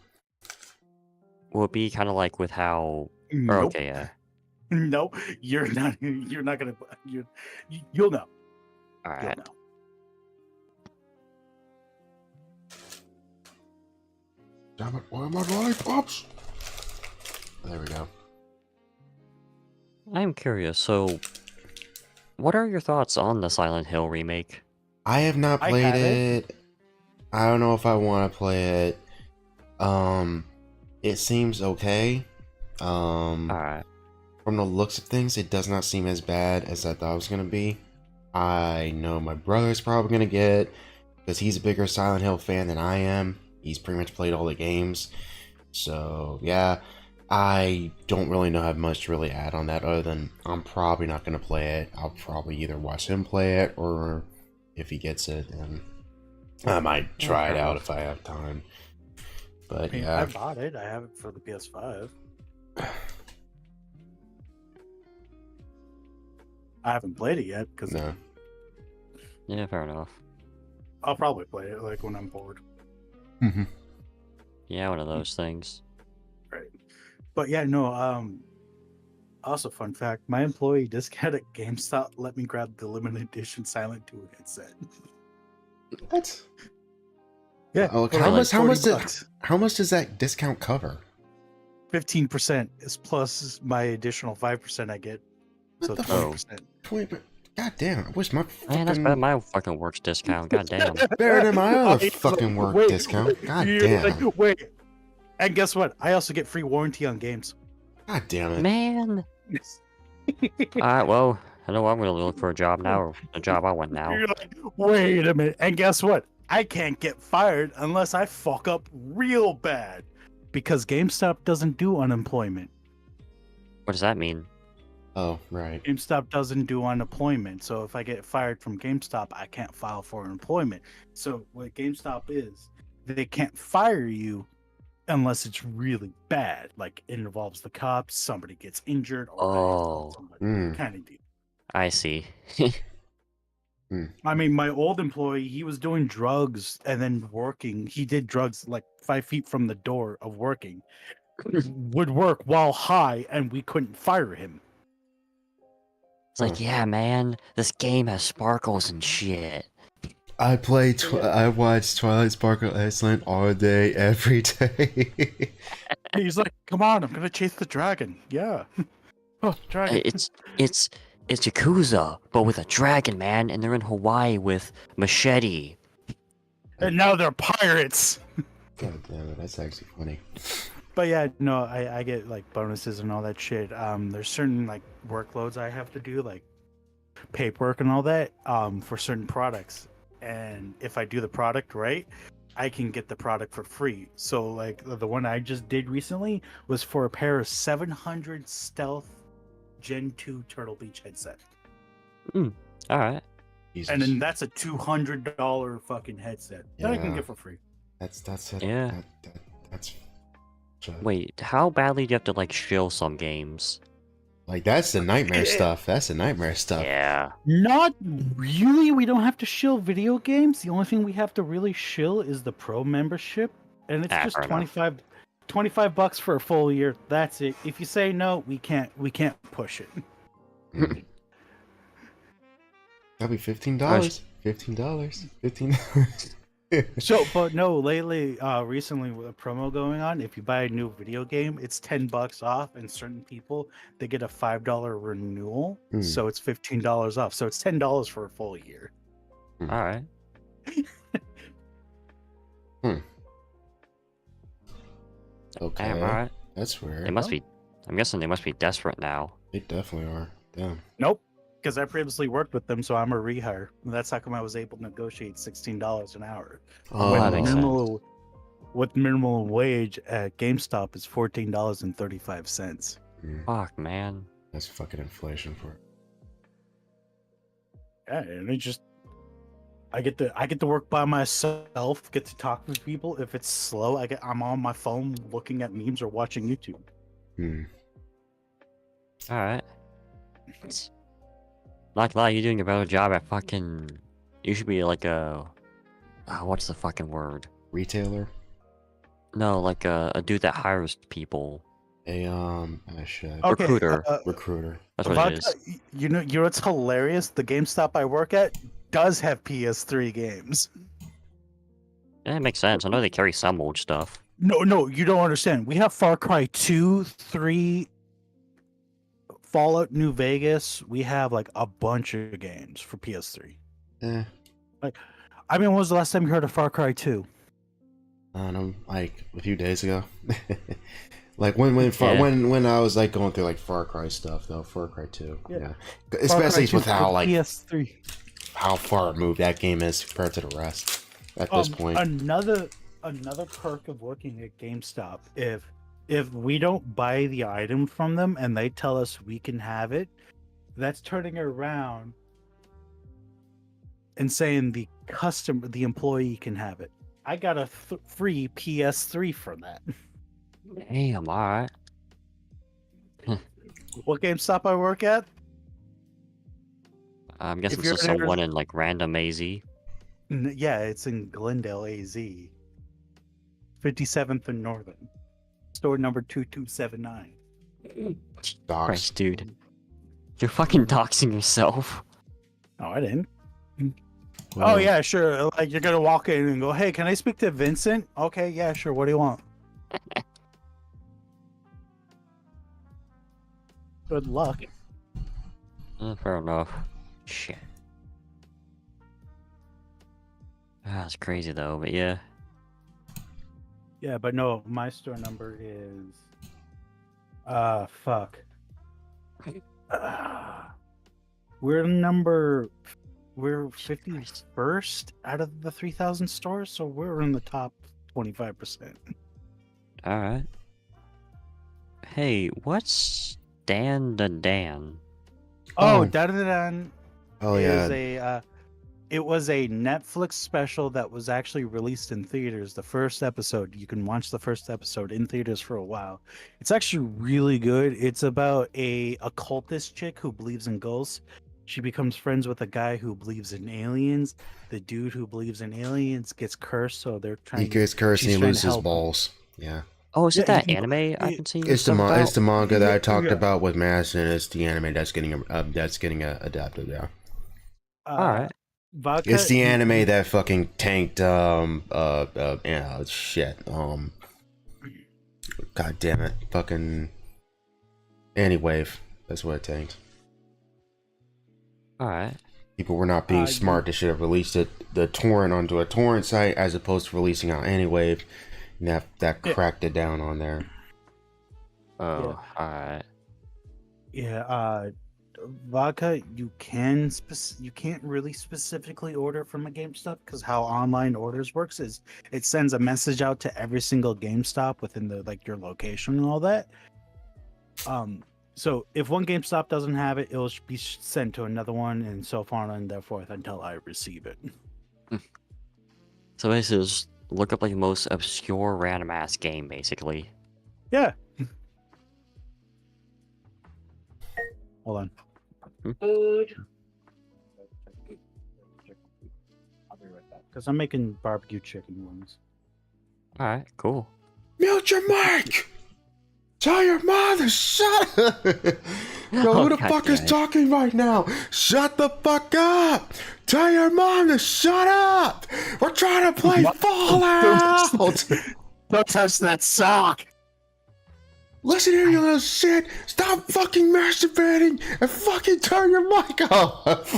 Will it be kind of like with how? Nope. Okay, yeah. No, you're not. You're not gonna. You'll know. All right. You'll know. Damn it! Why am I lollipops? There we go. I'm curious. So, what are your thoughts on the Silent Hill remake? I have not I played haven't. it. I don't know if I want to play it. It seems okay. All right. From the looks of things, it does not seem as bad as I thought it was gonna be. I know my brother's probably gonna get it because he's a bigger Silent Hill fan than I am. He's pretty much played all the games. So yeah, I don't really know how much to really add on that other than I'm probably not gonna play it. I'll probably either watch him play it or if he gets it, then I might try it out if I have time. But I mean, yeah, I bought it. I have it for the PS5. I haven't played it yet because no. Yeah, fair enough. I'll probably play it like when I'm bored. Mm-hmm. Yeah, one of those things. Right. But yeah, no. Also, fun fact: my employee discount at GameStop let me grab the limited edition Silent 2 headset. What? Yeah, Oh, for how like much? How 40 much? bucks. How much does that discount cover? 15% is plus my additional 5% I get, so What the Oh, 20%. 20? God damn! I wish my man, that's better than fucking my fucking works discount. God damn. better than my Oh, other he's like, fucking work wait, discount. God you're like, damn! wait. And guess what? I also get free warranty on games. God damn it! Man. Alright, well, I know I'm gonna look for a job now, or a job I want now. You're like, wait a minute. And guess what? I can't get fired unless I fuck up real bad. Because GameStop doesn't do unemployment. What does that mean? Oh right. GameStop doesn't do unemployment. So if I get fired from GameStop, I can't file for unemployment. So what GameStop is, they can't fire you unless it's really bad. Like it involves the cops, somebody gets injured, or I assault Oh, somebody. Mm. Kind of deal. I see. I mean, my old employee, he was doing drugs and then working. He did drugs like 5 feet from the door of working. Would work while high, and we couldn't fire him. It's like, yeah, man, this game has sparkles and shit. I play. Yeah. I watch Twilight Sparkle Iceland all day, every day. He's like, "Come on, I'm gonna chase the dragon." Yeah. Oh, dragon. It's Yakuza, but with a dragon, man, and they're in Hawaii with machete. And now they're pirates. God damn it! That's actually funny. But yeah, no, I get like bonuses and all that shit. There's certain like workloads I have to do, like paperwork and all that, for certain products. And if I do the product right, I can get the product for free. So like the one I just did recently was for a pair of 700 Stealth Gen 2 Turtle Beach headset. Alright. Jesus. And then that's a $200 fucking headset that I can Yeah. get for free. that's it. Yeah. That's Wait, how badly do you have to, like, shill some games? like that's the nightmare stuff. That's the nightmare stuff. Yeah. Not really. We don't have to shill video games. The only thing we have to really shill is the pro membership, and it's just fair enough. 25 bucks for a full year. That's it. If you say no, we can't push it. Mm. That'll be $15. $15. $15. So, but no, lately, recently with a promo going on, if you buy a new video game, it's $10 off, and certain people they get a $5 renewal, Hmm. so it's $15 off. So it's $10 for a full year. Alright. Okay. Damn, alright. That's weird. They must be. I'm guessing they must be desperate now. They definitely are. Damn. Nope, because I previously worked with them, so I'm a rehire. And that's how come I was able to negotiate $16 an hour. Oh, that makes sense. With minimum wage at GameStop is $14.35. Fuck, man. That's fucking inflation for it. Yeah, and it just I get to work by myself, get to talk with people. If it's slow, I'm on my phone looking at memes or watching YouTube. Hmm. Alright. Not gonna lie, you're doing a better job at fucking. You should be like a. What's the fucking word? Retailer. No, like a dude that hires people. Shit. Okay, Recruiter. Recruiter. That's what it is. You know what's hilarious? The GameStop I work at does have PS3 games. Yeah, it makes sense. I know they carry some old stuff. No, you don't understand. We have Far Cry 2, 3, Fallout New Vegas. We have like a bunch of games for PS3. Eh. I mean, when was the last time you heard of Far Cry 2? I don't know, like a few days ago. Like when I was like going through like Far Cry stuff though, Far Cry 2. Yeah. Especially with how like PS3. how far removed that game is compared to the rest at this point. Another perk of working at GameStop, if we don't buy the item from them and they tell us we can have it, that's turning around and saying the employee can have it. I got a free PS3 for that. Damn, alright. What GameStop I work at? I'm guessing you're it's in someone in like random AZ. Yeah, it's in Glendale, AZ. 57th and Northern. Store number 2279. Docs. Christ, dude. You're fucking doxing yourself. Oh, I didn't. Oh Well, yeah, sure. Like you're gonna walk in and go, "Hey, can I speak to Vincent?" Okay, yeah, sure. What do you want? Good luck. Fair enough. Shit. That's crazy though, but yeah. Yeah, but no, my store number is fuck. We're 51st out of the 3,000 stores, so we're in the top 25%. Alright. Hey, what's Dan the Dan? Oh, Oh. Dan oh is yeah. it was a Netflix special that was actually released in theaters. The first episode, you can watch the first episode in theaters for a while. It's actually really good. It's about a occultist chick who believes in ghosts. She becomes friends with a guy who believes in aliens. The dude who believes in aliens gets cursed, so they're He trying. gets cursed and she's he trying to loses his help him. balls. Yeah. Oh, is it Yeah, that you can- anime I've it- been seeing It's the stuff about? it's the manga that I talked Yeah. about with Madison. It's the anime that's getting adapted. Yeah. Alright. Vodka, It's the anime that fucking tanked shit. God damn it. Fucking Anywave. That's what it tanked. Alright. People were not being you- smart. They should have released the torrent onto a torrent site as opposed to releasing out Anywave. And that Yeah. cracked it down on there. Oh, alright. Yeah, vodka, you can't really specifically order from a GameStop because how online orders works is it sends a message out to every single GameStop within the your location and all that. So if one GameStop doesn't have it, it'll be sent to another one and so on and so forth until I receive it. So this is look up like the most obscure random ass game, basically. Yeah. Hold on. Food. Because I'm making barbecue chicken wings. Alright, cool. Mute your mic! Tell your mother, shut up! Yo, Oh, who the God fuck is damn it. talking right now? Shut the fuck up! Tell your mom to shut up! We're trying to play Fallout! Don't touch that sock! Listen here, you little shit! Stop fucking masturbating and fucking turn your mic off!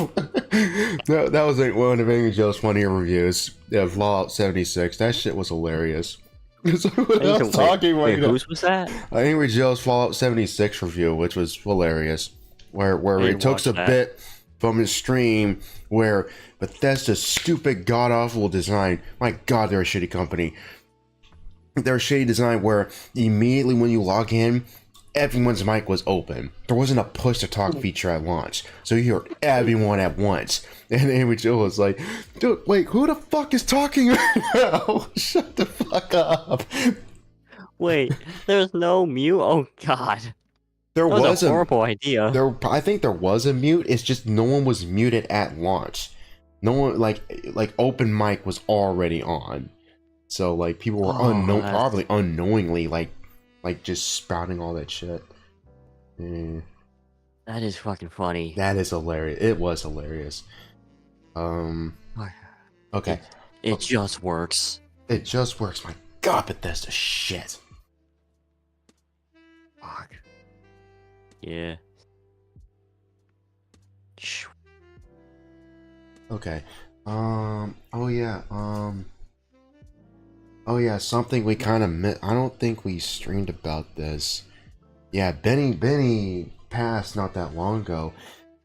that was like one of Angry Joe's funnier reviews. Yeah, Fallout 76. That shit was hilarious. Someone else talking right Wait, now. whose was that? Angry Joe's Fallout 76 review, which was hilarious, where I he didn't took watch a that. bit from his stream where Bethesda's stupid god awful design. My God, they're a shitty company. They're a shitty design where immediately when you log in, everyone's mic was open. There wasn't a push to talk feature at launch, so you heard everyone at once. And Angry Joe was like, "Dude, wait, who the fuck is talking right now? Shut the fuck up." Wait, there's no mute? Oh god. There That was was a a horrible idea. I think there was a mute. It's just no one was muted at launch. No one like open mic was already on, so like people were Oh, that's- probably unknowingly like just spouting all that shit. That is fucking funny. That is hilarious. It was hilarious. Okay, It just works. it just works. My God, Bethesda shit. Fuck. Yeah. Okay. Oh yeah. Oh yeah. Something we kind of I don't think we streamed about this. Yeah, Benny passed not that long ago.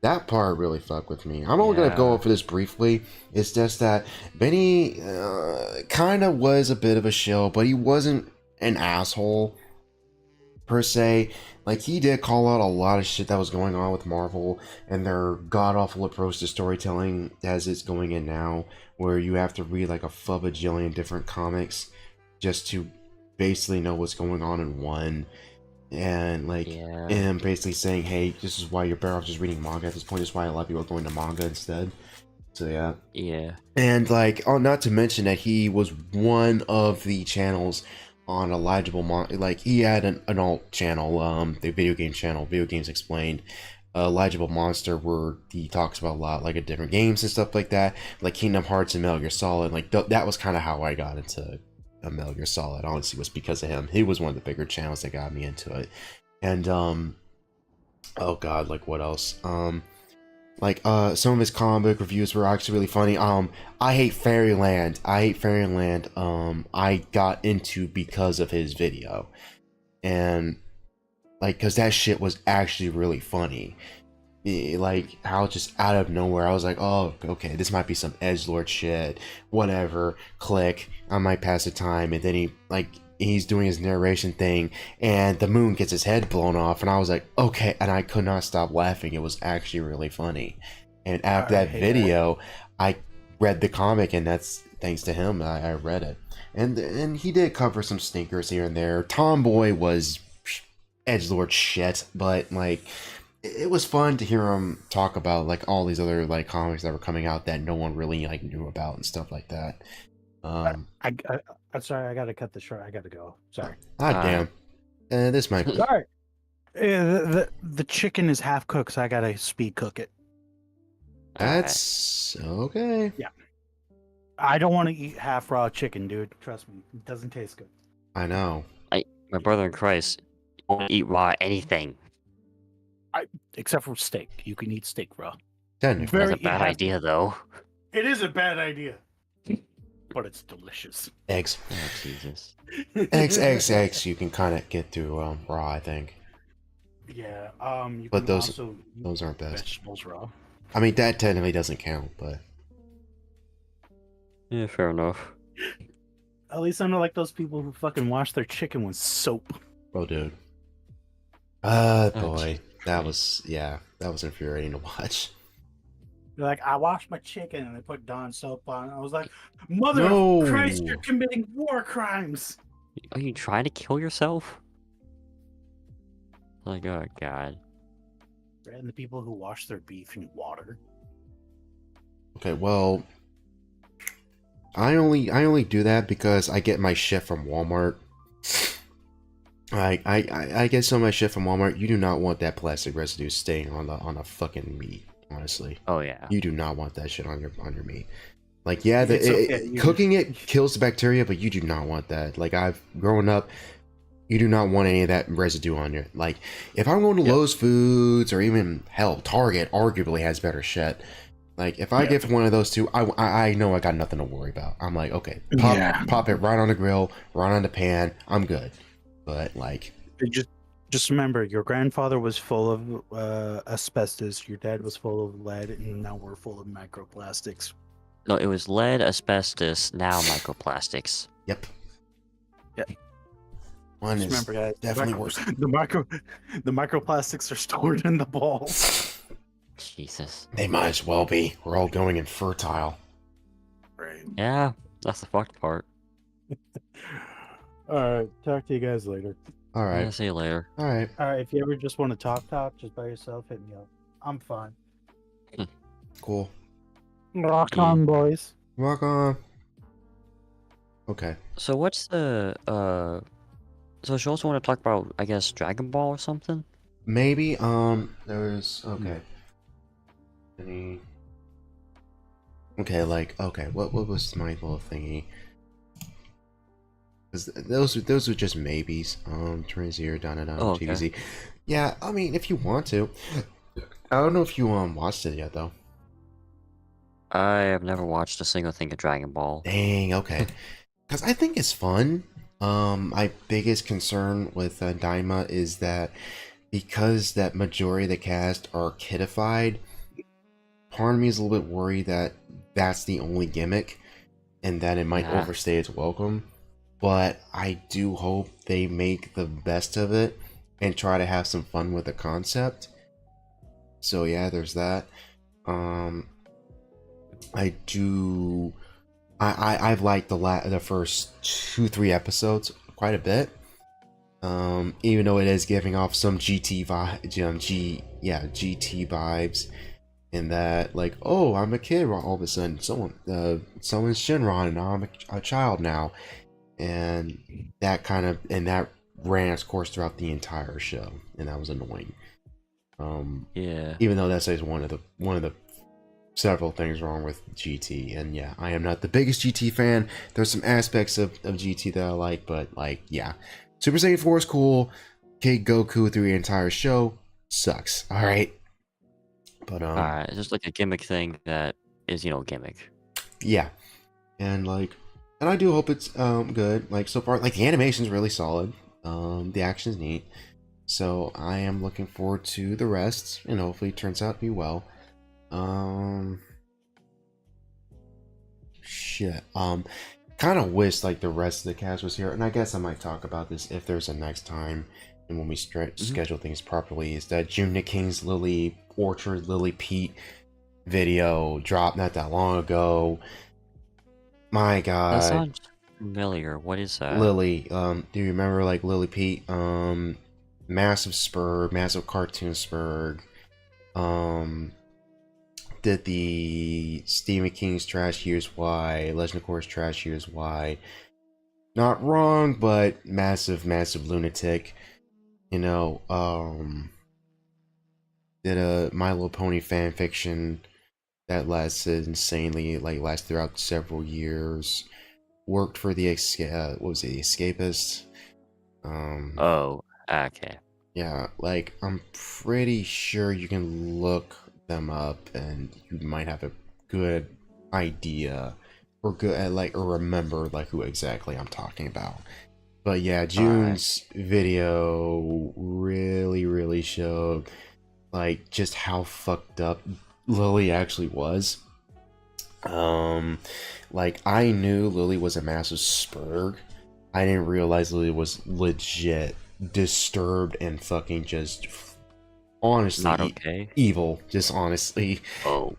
That part really fucked with me. I'm only gonna go Yeah. over this briefly. It's just that Benny kind of was a bit of a shill, but he wasn't an asshole per se. Like, he did call out a lot of shit that was going on with Marvel and their god-awful approach to storytelling as it's going in now, where you have to read like a fubajillion different comics just to basically know what's going on in one. And like, Yeah. him basically saying, hey, this is why you're better off just reading manga at this point. This is why a lot of people are going to manga instead. So yeah. Yeah. And like, oh, not to mention that he was one of the channels on Elijah like he had an alt channel, the video game channel, Video Games Explained. Elijah Monster, where he talks about a lot like different games and stuff like that, like Kingdom Hearts and Metal Gear Solid. Like that was kind of how I got into Metal Gear Solid. Honestly, was because of him. He was one of the bigger channels that got me into it. And oh god, like what else? Like some of his comic book reviews were actually really funny. I hate Fairyland. I got into because of his video, and like because that shit was actually really funny. Like how just out of nowhere I was like, oh okay, this might be some edgelord shit, whatever, click, I might pass the time. And then he's doing his narration thing and the moon gets his head blown off, and I was like, okay, and I could not stop laughing. It was actually really funny. And after that video, I read the comic, and that's thanks to him. I read it, and he did cover some stinkers here and there. Tomboy was edgelord shit, but like it was fun to hear him talk about like all these other like comics that were coming out that no one really like knew about and stuff like that. I'm sorry, I gotta cut this short. I gotta go. Sorry. Damn. This might. Sorry. The chicken is half cooked, so I gotta speed cook it. That's okay. Yeah. I don't want to eat half raw chicken, dude. Trust me, it doesn't taste good. I know. My brother in Christ won't eat raw anything. Except for steak. You can eat steak raw. Technically. That's a bad idea, though. It is a bad idea. But it's delicious. Eggs. Oh, Jesus. Eggs. You can kind of get through raw, I think. Yeah. You But can those also aren't best. vegetables raw. I mean, that technically doesn't count, but Yeah, fair enough. At least I'm not like those people who fucking wash their chicken with soap. oh, dude. Oh, Boy, that was infuriating to watch. They're like, I washed my chicken, and they put Dawn soap on. I was like, Mother No. of Christ, you're committing war crimes. Are you trying to kill yourself? Like, oh god. And the people who wash their beef in water. Okay, well, I only do that because I get my shit from Walmart. I get some of my shit from Walmart. You do not want that plastic residue staying on the fucking meat. Honestly, Oh yeah. you do not want that shit on your meat. Like, yeah, It's okay, cooking it kills the bacteria, but you do not want that. Like, I've grown up, you do not want any of that residue on your. Like, if I'm going to Lowe's Foods or even hell, Target, arguably has better shit. Like, if I get from one of those two, I know I got nothing to worry about. I'm like, okay, pop it right on the grill, right on the pan. I'm good. But like, Just remember, your grandfather was full of asbestos. Your dad was full of lead, and now we're full of microplastics. No, it was lead, asbestos, now microplastics. yep. Yep. One Just is remember, guys, definitely worse. The microplastics are stored in the balls. Jesus. They might as well be. We're all going infertile. Right. Yeah, that's the fucked part. All right. Talk to you guys later. All Yeah, right. see you later. All right. All right. If you ever just want to talk just by yourself, hit me up. I'm fine. Cool. Rock on, boys. Rock on. Okay. So what's the so you also want to talk about, I guess, Dragon Ball or something? Maybe. There's okay. Any. Okay, like okay. What was my little thingy? Because those were just maybes. Transier, Donna, Oh, okay. TVZ. Yeah, I mean, if you want to. I don't know if you watched it yet though. I have never watched a single thing of Dragon Ball. Dang. Okay. Because I think it's fun. My biggest concern with Daima is that because that majority of the cast are kidified, part of me is a little bit worried that that's the only gimmick and that it might Yeah. overstay its welcome. But I do hope they make the best of it and try to have some fun with the concept. So yeah, there's that. I've liked the first 2-3 episodes quite a bit. Even though it is giving off some GT vibes, in that like, oh, I'm a kid all of a sudden, someone's Shinron and I'm a child now. and that ran its course throughout the entire show, and that was annoying. Yeah. Even though that's one of the several things wrong with GT, and yeah, I am not the biggest GT fan. There's some aspects of GT that I like, but like, yeah, Super Saiyan 4 is cool. Kid Goku through the entire show sucks. All right, but Alright, it's just like a gimmick thing that is, gimmick. yeah, and like, and I do hope it's good. Like so far, like the animation's really solid. The action's neat. So I am looking forward to the rest, and hopefully it turns out to be well. Shit. Kind of wish like the rest of the cast was here, and I guess I might talk about this if there's a next time, and when we schedule things properly. Is that June Nicking's Lily Orchard, Lily Pete video dropped not that long ago? My That God, sounds familiar. What is that? Lily. Do you remember like Lily Pete? Massive Spurg, massive cartoon Spurg. Did the Stephen King's Trash Years Why, Legend of Korra's Trash Years Why. Not wrong, but massive lunatic. You know, did a My Little Pony fan fiction that lasted insanely, like lasted throughout several years. Worked for the what was it, the Escapist? Oh, okay. Yeah, like I'm pretty sure you can look them up and you might have a good idea or remember like who exactly I'm talking about. But yeah, June's video really showed like just how fucked up Lily actually was. Like I knew Lily was a massive Spurg. I didn't realize Lily was legit disturbed and fucking just honestly Not okay. evil, just honestly. Oh.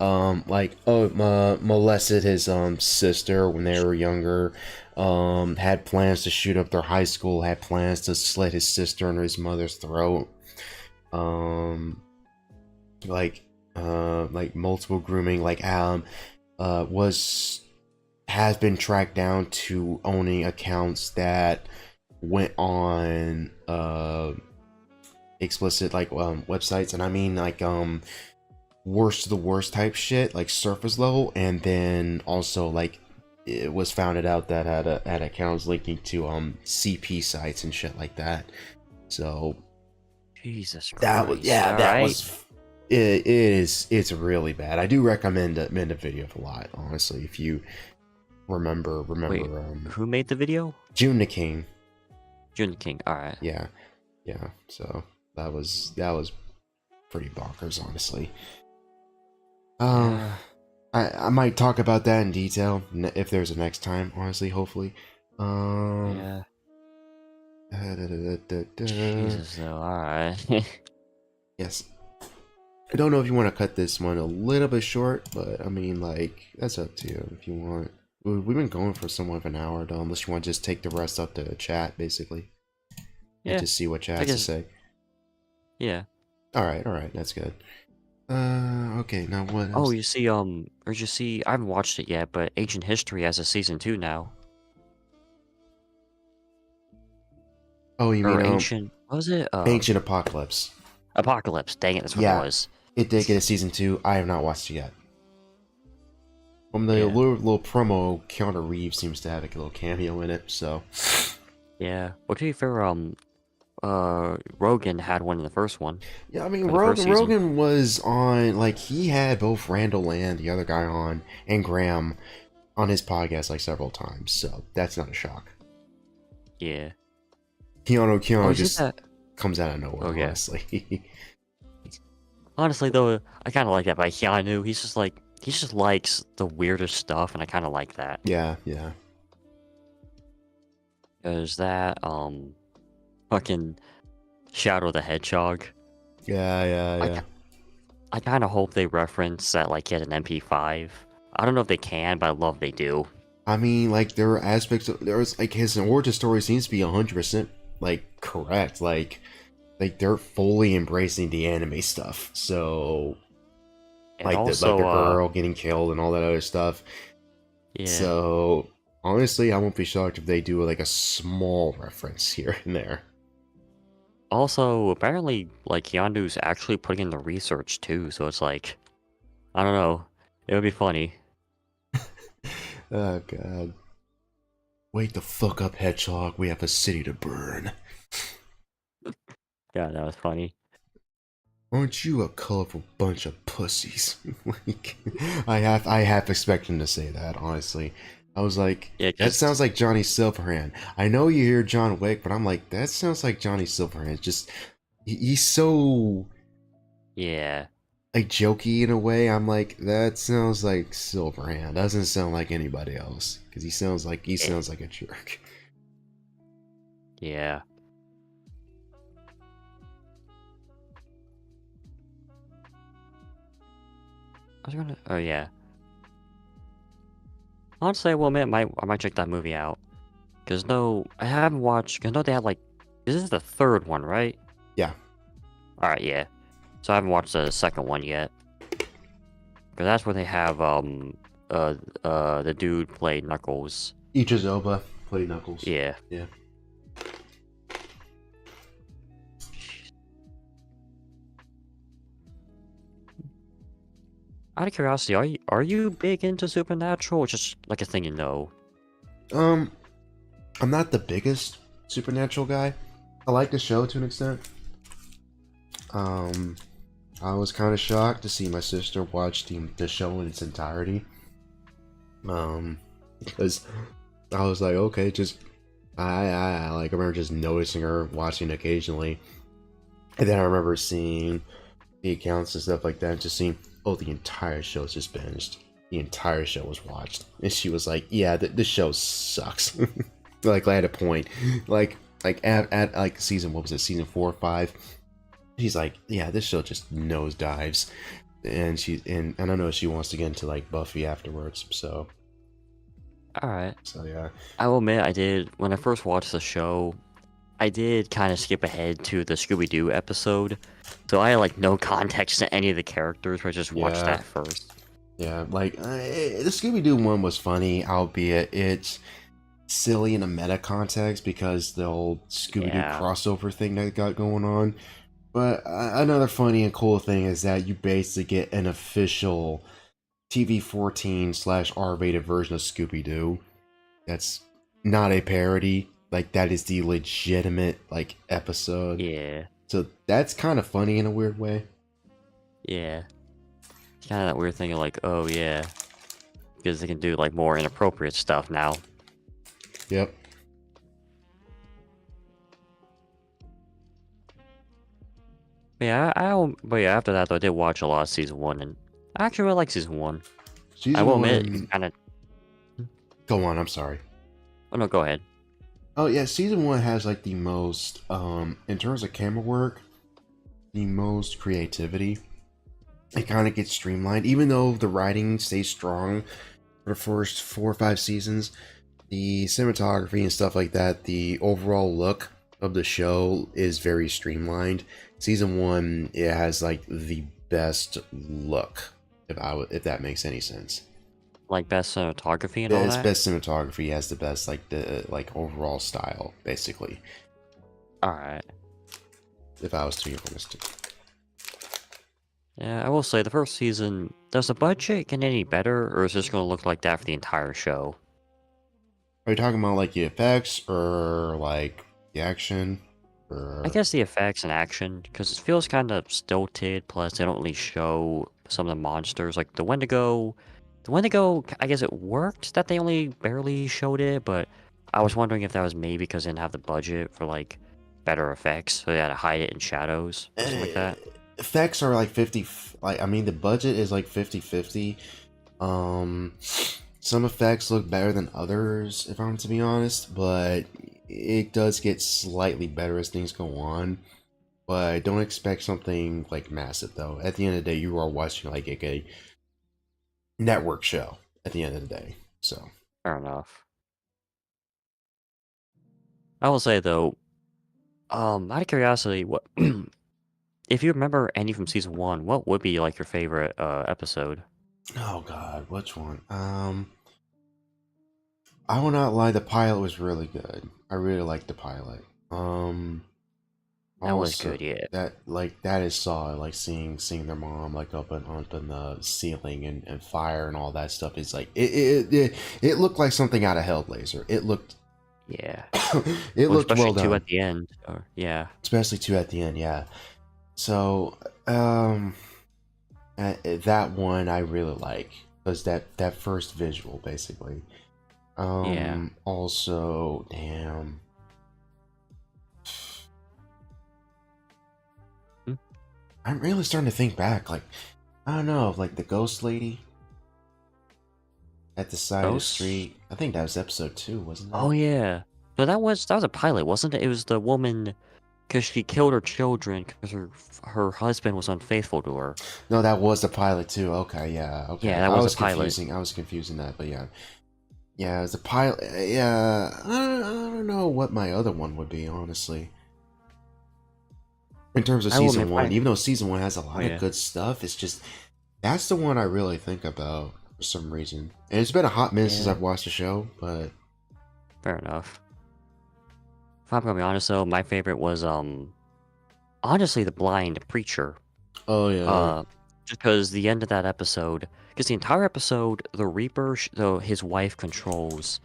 Molested his sister when they were younger. Had plans to shoot up their high school, had plans to slit his sister under his mother's throat. Like multiple grooming, has been tracked down to owning accounts that went on explicit websites, and I mean like worst to the worst type shit, like surface level, and then also like it was founded out that had accounts linking to CP sites and shit like that. So Jesus Christ. that was it's really bad. I do recommend the video a lot, honestly, if you remember. Wait, who made the video? June the King. June King. Alright. Yeah. So that was pretty bonkers, honestly. Yeah. I might talk about that in detail if there's a next time, honestly, hopefully. Yeah. Jesus, though. Alright. Yes. I don't know if you want to cut this one a little bit short, but I mean, like, that's up to you if you want. We've been going for somewhat of an hour, though, unless you want to just take the rest up to chat, basically. Yeah. And just see what chat has to say. Yeah. Alright, that's good. Okay, now what else? Oh, you see, I haven't watched it yet, but Ancient History has a season 2 now. Oh, you Or mean Ancient, what was it? Ancient Apocalypse. Apocalypse, dang it, that's what it was. It did get a season 2. I have not watched it yet. From the little promo, Keanu Reeves seems to have like a little cameo in it, so. Yeah. Well, to be fair, Rogan had one in the first one. Yeah, I mean, Rogan was on, like, he had both Randall and the other guy on, and Graham on his podcast, like, several times, so that's not a shock. Yeah. Keanu just comes out of nowhere, yeah. honestly. Honestly, though, I kind of like that by Keanu. He just likes the weirdest stuff, and I kind of like that. Yeah. There's that, fucking Shadow the Hedgehog. Yeah. I kind of hope they reference that, like, he had an MP5. I don't know if they can, but I love they do. I mean, like, there are aspects of, there's, like, his origin story seems to be 100%, like, correct. Like they're fully embracing the anime stuff. So, and like, also, the girl getting killed and all that other stuff. Yeah. So, Honestly, I won't be shocked if they do like a small reference here and there. Also, apparently, like Yondu's actually putting in the research too, so it's like, I don't know. It would be funny. Oh god. Wake the fuck up, Hedgehog. We have a city to burn. Yeah, that was funny. Aren't you a colorful bunch of pussies? Like, I half expect him to say that, honestly. I was like, Yeah, that just sounds like Johnny Silverhand. I know you hear John Wick, but I'm like, that sounds like Johnny Silverhand. Just he's so yeah, like jokey in a way. I'm like, that sounds like Silverhand. Doesn't sound like anybody else because he sounds like eh, a jerk. yeah. I was gonna. Oh yeah. Honestly, I will admit, I might check that movie out. Cause no, I haven't watched. Cause no, they had like. This is the third one, right? Yeah, All right, yeah. So I haven't watched the second one yet. Cause that's where they have the dude played Knuckles. Ichizoba played Knuckles. Yeah. Yeah. Out of curiosity, are you big into Supernatural, or just like a thing you know? Um, I'm not the biggest Supernatural guy. I like the show to an extent. Um, I was kind of shocked to see my sister watch the show in its entirety. Because I was like, okay, just I like I remember just noticing her watching occasionally, and then I remember seeing the accounts and stuff like that, and just seeing, oh, the entire show's just binged. The entire show was watched, and she was like, yeah, the show sucks. Like I had a point, at like season, what was it, season 4 or 5? She's like, yeah, this show just nosedives, and I don't know if she wants to get into like Buffy afterwards. All right. So yeah, I will admit, I did when I first watched the show. I did kind of skip ahead to the Scooby Doo episode, so I had like no context to any of the characters. So I just watched yeah, that first. yeah. Like the Scooby Doo one was funny, albeit it's silly in a meta context because the old Scooby Doo Yeah. crossover thing that got going on. But another funny and cool thing is that you basically get an official TV-14 / R-rated version of Scooby Doo. That's not a parody. Like that is the legitimate like episode. Yeah. So that's kind of funny in a weird way. Yeah. It's kind of that weird thing of like, oh yeah, because they can do like more inappropriate stuff now. Yep. But yeah, but yeah, after that though, I did watch a lot of season one, and I actually really like season one. I Season will admit, it's one. kind of. Go on. I'm sorry. Oh no, go ahead. Oh yeah, season one has like the most, in terms of camera work, the most creativity. It kind of gets streamlined, even though the writing stays strong for the first 4 or 5 seasons. The cinematography and stuff like that, the overall look of the show is very streamlined. Season one, it has like the best look, if that makes any sense. Like best cinematography and all Its that. best cinematography has the best like the like overall style, basically. All right. If I was to be honest. Yeah, I will say the first season. Does the budget get any better, or is this going to look like that for the entire show? Are you talking about like the effects or like the action? Or I guess the effects and action, because it feels kind of stilted. Plus, they don't really show some of the monsters, like the Wendigo. The Wendigo, I guess it worked that they only barely showed it, but I was wondering if that was maybe because they didn't have the budget for like better effects, so they had to hide it in shadows or something like that. effects are like 50, like I mean the budget is like 50/50. Um some effects look better than others if I'm to be honest, but it does get slightly better as things go on. But don't expect something like massive though. At the end of the day, you are watching like a network show at the end of the day. So Fair enough. I will say though, out of curiosity, what if you remember any from season one, what would be like your favorite episode? oh god, which one? I will not lie, the pilot was really good. I really liked the pilot. That was Also, good, yeah. that is solid. Like seeing their mom like up in the ceiling and fire and all that stuff is like it looked like something out of Hellblazer. It looked Yeah. it Well, looked well especially two done, at the end. Or, yeah. especially two at the end. Yeah. So that one I really like because that first visual basically. Yeah. Also, damn. Hmm? I'm really starting to think back. Like, I don't know, like the ghost lady at the side of the Ghosts? street. I think that was episode 2, wasn't Oh, it? yeah. No, that was a pilot, wasn't it? It was the woman because she killed her children because her husband was unfaithful to her. No, that was the pilot too. Okay, yeah, Yeah, okay. that I was a was pilot. confusing. I was confusing that, but yeah, yeah, it was the pilot. Yeah, I don't know what my other one would be, honestly. In terms of I will season admit, one, even though season one has a oh lot of yeah, good stuff, it's just that's the one I really think about for some reason. And it's been a hot minute since yeah, I've watched the show, but fair enough. If I'm gonna be honest though, my favorite was honestly the blind preacher. oh yeah, Uh, just because the end of that episode, because the entire episode, the Reaper, though his wife controls,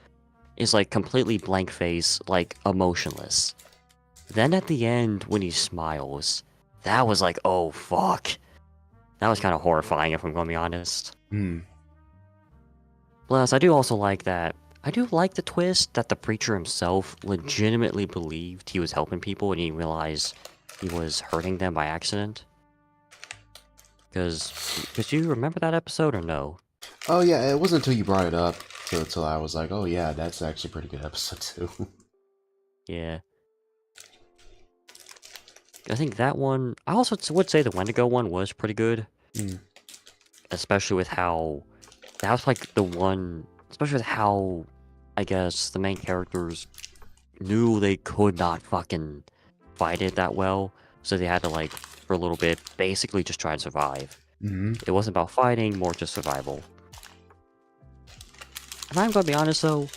is like completely blank face, like emotionless. Then at the end, when he smiles, that was like, oh fuck. That was kind of horrifying, if I'm gonna be honest. hmm, Plus, I do also like that. I do like the twist that the preacher himself legitimately believed he was helping people and he realized he was hurting them by accident. Because you remember that episode or no? oh yeah. It wasn't until you brought it up till I was like, oh yeah, that's actually a pretty good episode too. Yeah. I think that one. I also would say the Wendigo one was pretty good, Hmm. especially with how that was like the one. Especially with how I guess the main characters knew they could not fucking fight it that well, so they had to like for a little bit basically just try and survive. Hmm. It wasn't about fighting, more just survival. And I'm gonna be honest though,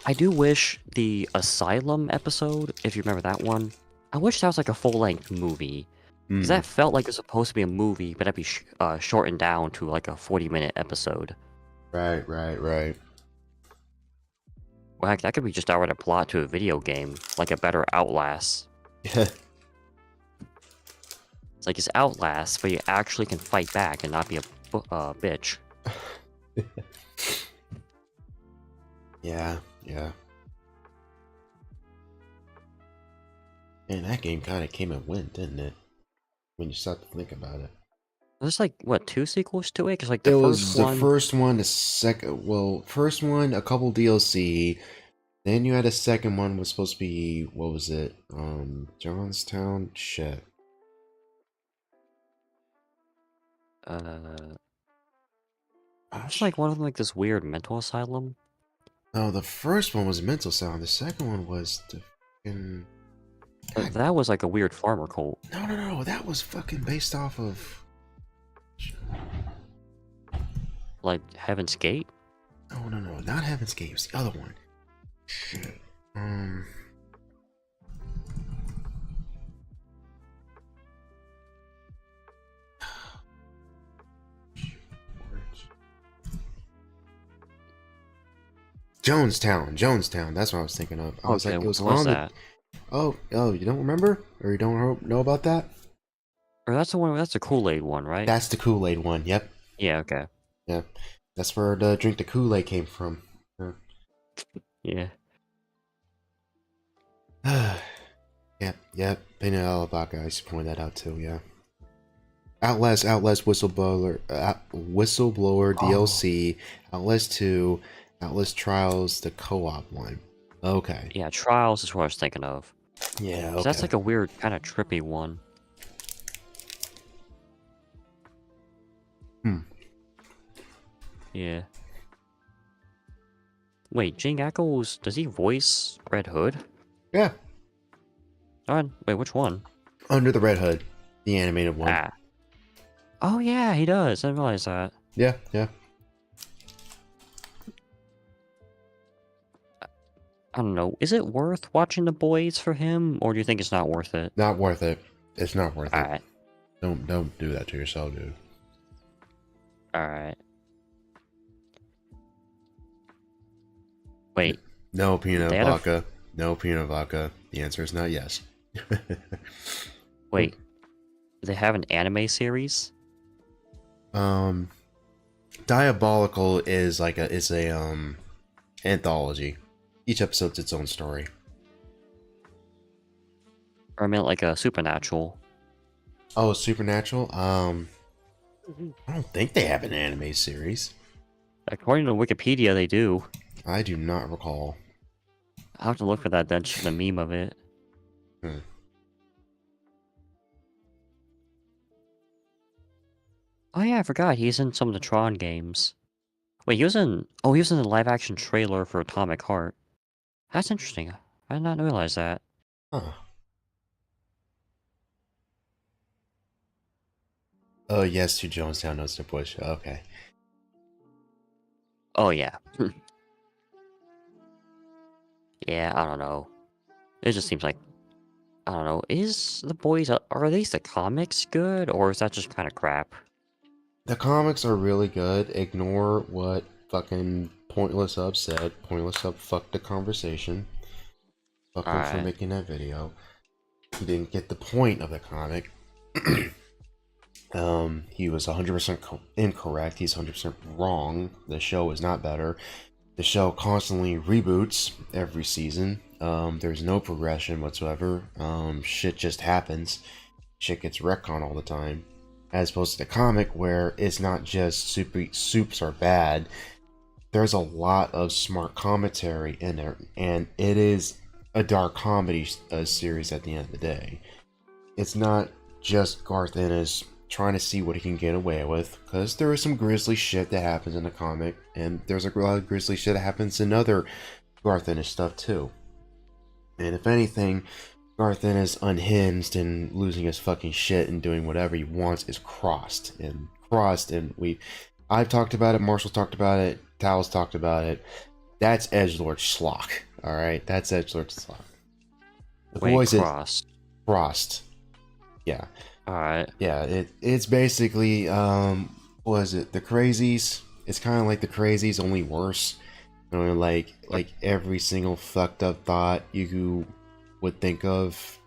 I do wish the Asylum episode, if you remember that one, I wish that was like a full-length movie. Because Hmm. that felt like it was supposed to be a movie, but that'd be shortened down to like a 40-minute episode. Right, right, right. Well, heck, that could be just outright a plot to a video game, like a better Outlast. Yeah. It's like it's Outlast, but you actually can fight back and not be a bitch. Yeah, yeah. And that game kind of came and went, didn't it? When you start to think about it. There's like, what, 2 sequels to it? Because like It the was first the one... first one, the second. Well, first one, a couple DLC. Then you had a second one was supposed to be what was it? Johnstown. Shit. It's like one of them like this weird mental asylum. No, the first one was Mental Sound. The second one was the fucking. But that was like a weird farmer cult. No. That was fucking based off of. Like Heaven's Gate? No. Not Heaven's Gate. It was the other one. Shit. Jonestown. That's what I was thinking of. I was Okay, like, it was what was on that? Oh, you don't remember, or you don't know about that? Or that's the one, that's the Kool-Aid one, right? That's the Kool-Aid one. Yep. Yeah, okay. Yeah. That's where the drink the Kool-Aid came from. Yeah. Yep. Painted all about guys point that out too. Yeah. Outlast Whistleblower Oh, DLC, Outlast 2, Outlast Trials, the co-op one. Okay. Yeah, Trials is what I was thinking of. Yeah. 'Cause Okay. that's like a weird, kind of trippy one. Hmm. Yeah. Wait, Jing Echoes, does he voice Red Hood? Yeah. Wait, which one? Under the Red Hood, the animated one. Ah. Oh yeah, he does. I didn't realize that. Yeah. I don't know. Is it worth watching The Boys for him, or do you think it's not worth it? Not worth it. It's not worth it. Alright, Don't do that to yourself, dude. alright. Wait, No peanut they had a... vodka. No peanut vodka. The answer is not yes. Wait, do they have an anime series? Diabolical is like a anthology. Each episode's its own story. Or I meant like a Supernatural. Oh, Supernatural? I don't think they have an anime series. According to Wikipedia, they do. I do not recall. I'll have to look for that, that's the meme of it. Hmm. Oh yeah, I forgot, he's in some of the Tron games. Wait, he was in... Oh, he was in the live-action trailer for Atomic Heart. That's interesting. I did not realize that. Huh. Oh, yes, to Jonestown, notes to push. Okay. Oh yeah. Yeah, I don't know. It just seems like... I don't know, is The Boys... Are these the comics good, or is that just kind of crap? The comics are really good. Ignore what fucking Pointless Up said. Pointless Up fucked the conversation. Fuck him for Alright. making that video. He didn't get the point of the comic. He was 100% incorrect. He's 100% wrong. The show is not better. The show constantly reboots every season. There's no progression whatsoever. Shit just happens. Shit gets retconned all the time. As opposed to the comic, where it's not just soups are bad. There's a lot of smart commentary in there, and it is a dark comedy series at the end of the day. It's not just Garth Ennis trying to see what he can get away with, because there is some grisly shit that happens in the comic, and there's a lot of grisly shit that happens in other Garth Ennis stuff too. And if anything, Garth Ennis unhinged and losing his fucking shit and doing whatever he wants is crossed. And I've talked about it, Marshall talked about it, Tao's talked about it. That's edgelord schlock, alright? That's edgelord schlock. The Wait, Boys is Cross. crossed. Yeah. Alright. Yeah, it's basically, what is it? The Crazies? It's kind of like the Crazies, only worse. You know, like every single fucked up thought you would think of,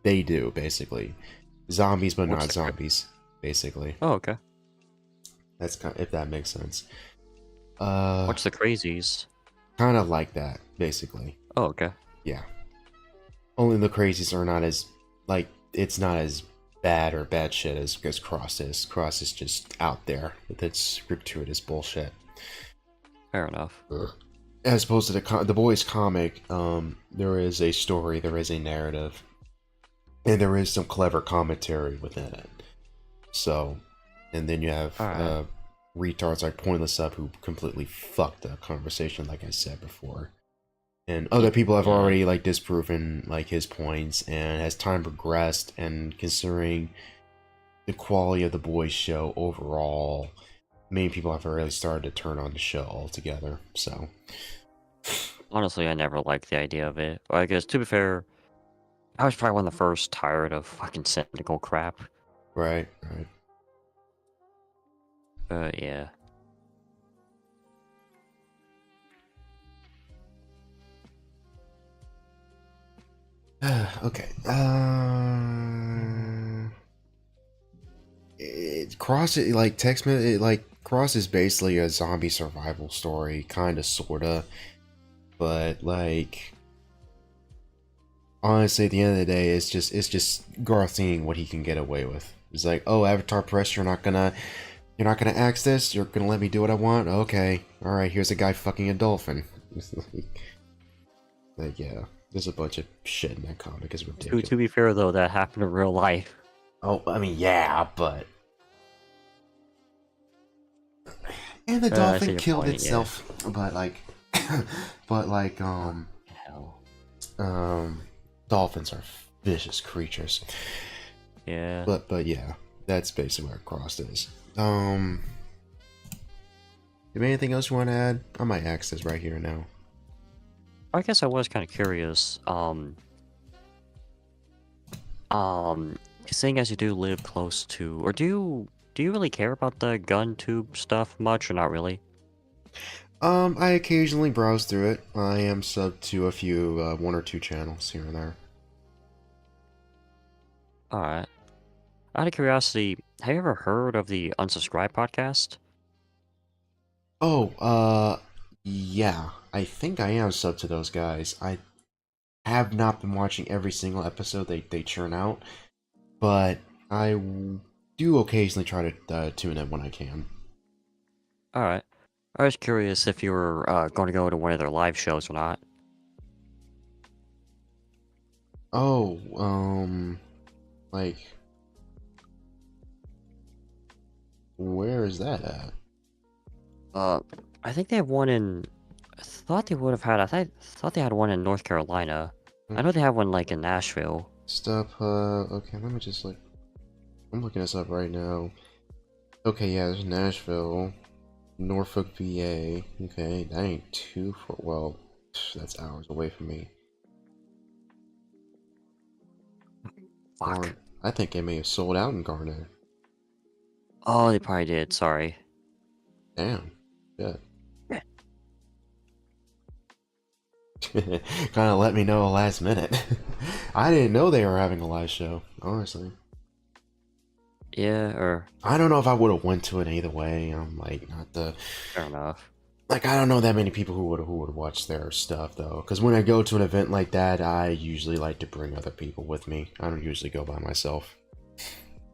they do, basically. Zombies, but What's not the zombies, basically. Oh, okay. That's kind if that makes sense. What's the Crazies? Kind of like that, basically. Oh, okay. Yeah. Only the Crazies are not as, like, it's not as bad or bad shit as Cross is. Cross is just out there with its gratuitous bullshit. Fair enough. As opposed to the Boys comic, there is a story, there is a narrative, and there is some clever commentary within it. So, and then you have Alright. retards like Pointless Up who completely fucked the conversation, like I said before. And other people have already like disproven like his points, and as time progressed, and considering the quality of the Boys show overall, many people have already started to turn on the show altogether. So Honestly, I never liked the idea of it. But I guess, to be fair, I was probably one of the first tired of fucking cynical crap. right. Yeah. Okay. Cross it like text me like Cross is basically a zombie survival story, kind of, sorta, but like honestly, at the end of the day, it's just Garth seeing what he can get away with. It's like, oh, Avatar Press, you're not gonna axe this. You're gonna let me do what I want. Okay, all right. Here's a guy fucking a dolphin. Like, yeah, there's a bunch of shit in that comic. It's ridiculous. To be fair, though, that happened in real life. Oh, I mean, yeah, but and the I see dolphin your killed point, yeah. itself, but like, Hell. dolphins are vicious creatures. Yeah. But yeah, that's basically where Crossed is. Have anything else you want to add? I might axe this right here now. I guess I was kind of curious. Seeing as you do live close to, or do you really care about the gun tube stuff much, or not really? I occasionally browse through it. I am sub to a few, one or two channels here and there. All right. Out of curiosity, have you ever heard of the Unsubscribe podcast? Oh, yeah. I think I am sub to those guys. I have not been watching every single episode they churn out, but do occasionally try to tune in when I can. All right. I was curious if you were going to go to one of their live shows or not. Oh, like, where is that at? Uh, I think they have one in. I thought they would have had. I thought they had one in North Carolina. I know they have one like in Nashville. Stuff, okay, let me just look. I'm looking this up right now. Okay, yeah, there's Nashville, Norfolk, VA. Okay, that ain't too far. Well, that's hours away from me. Fuck. I think they may have sold out in Garnet. Oh, they probably did. Sorry. Damn. Yeah. Yeah. Kind of let me know last minute. I didn't know they were having a live show, honestly. Yeah, or I don't know if I would have went to it either way. I'm like not the fair enough. like I don't know that many people who would watch their stuff though. Because when I go to an event like that, I usually like to bring other people with me. I don't usually go by myself.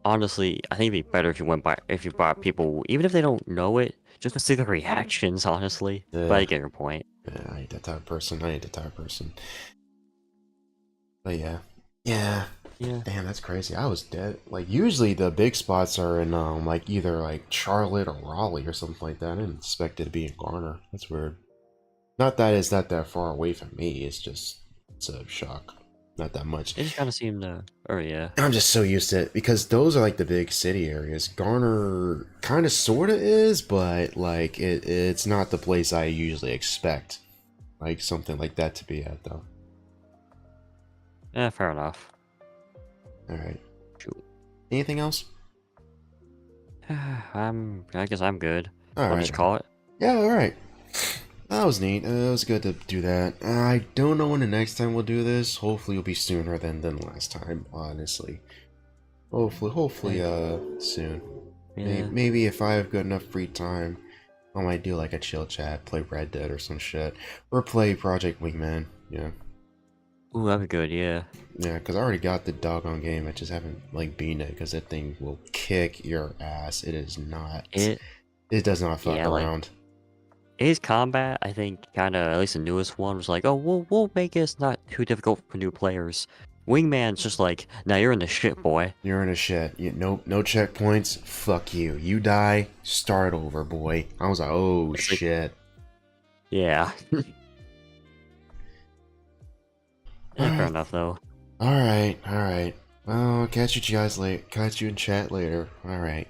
Honestly, I think it'd be better if you brought people, even if they don't know it, just to see the reactions. Honestly, but I Yeah, get your point. I ain't that type of person. I ain't that type of person. But yeah, yeah. Yeah. Damn, that's crazy. I was dead. Like usually the big spots are in like either like Charlotte or Raleigh or something like that. I didn't expect it to be in Garner. That's weird. Not that it's not that far away from me. It's a shock. Not that much. It just kind of seemed to. Oh yeah. I'm just so used to it because those are like the big city areas. Garner kind of sorta is, but like it's not the place I usually expect like something like that to be at though. Yeah, fair enough. All right. Shoot. Anything else? I guess I'm good. All I'll right. just call it. Yeah. All right. That was neat. It was good to do that. I don't know when the next time we'll do this. Hopefully, it'll be sooner than last time. Honestly, hopefully, soon. Yeah. Maybe if I have good enough free time, I might do like a chill chat, play Red Dead or some shit, or play Project Wingman. Yeah, Ooh, that'd be good. Yeah. yeah. Because I already got the doggone game. I just haven't like beaten it because that thing will kick your ass. It is not. It. It does not fuck Yeah, like around. his combat. I think kind of at least the newest one was like, oh, we'll make it not too difficult for new players. Wingman's just like, now you're in the shit, boy. You're in a shit. No checkpoints. Fuck you. You die. Start over, boy. I was like, oh It's like, shit. yeah. Yeah, fair enough though. All right. Well, catch you guys later. Catch you in chat later. All right.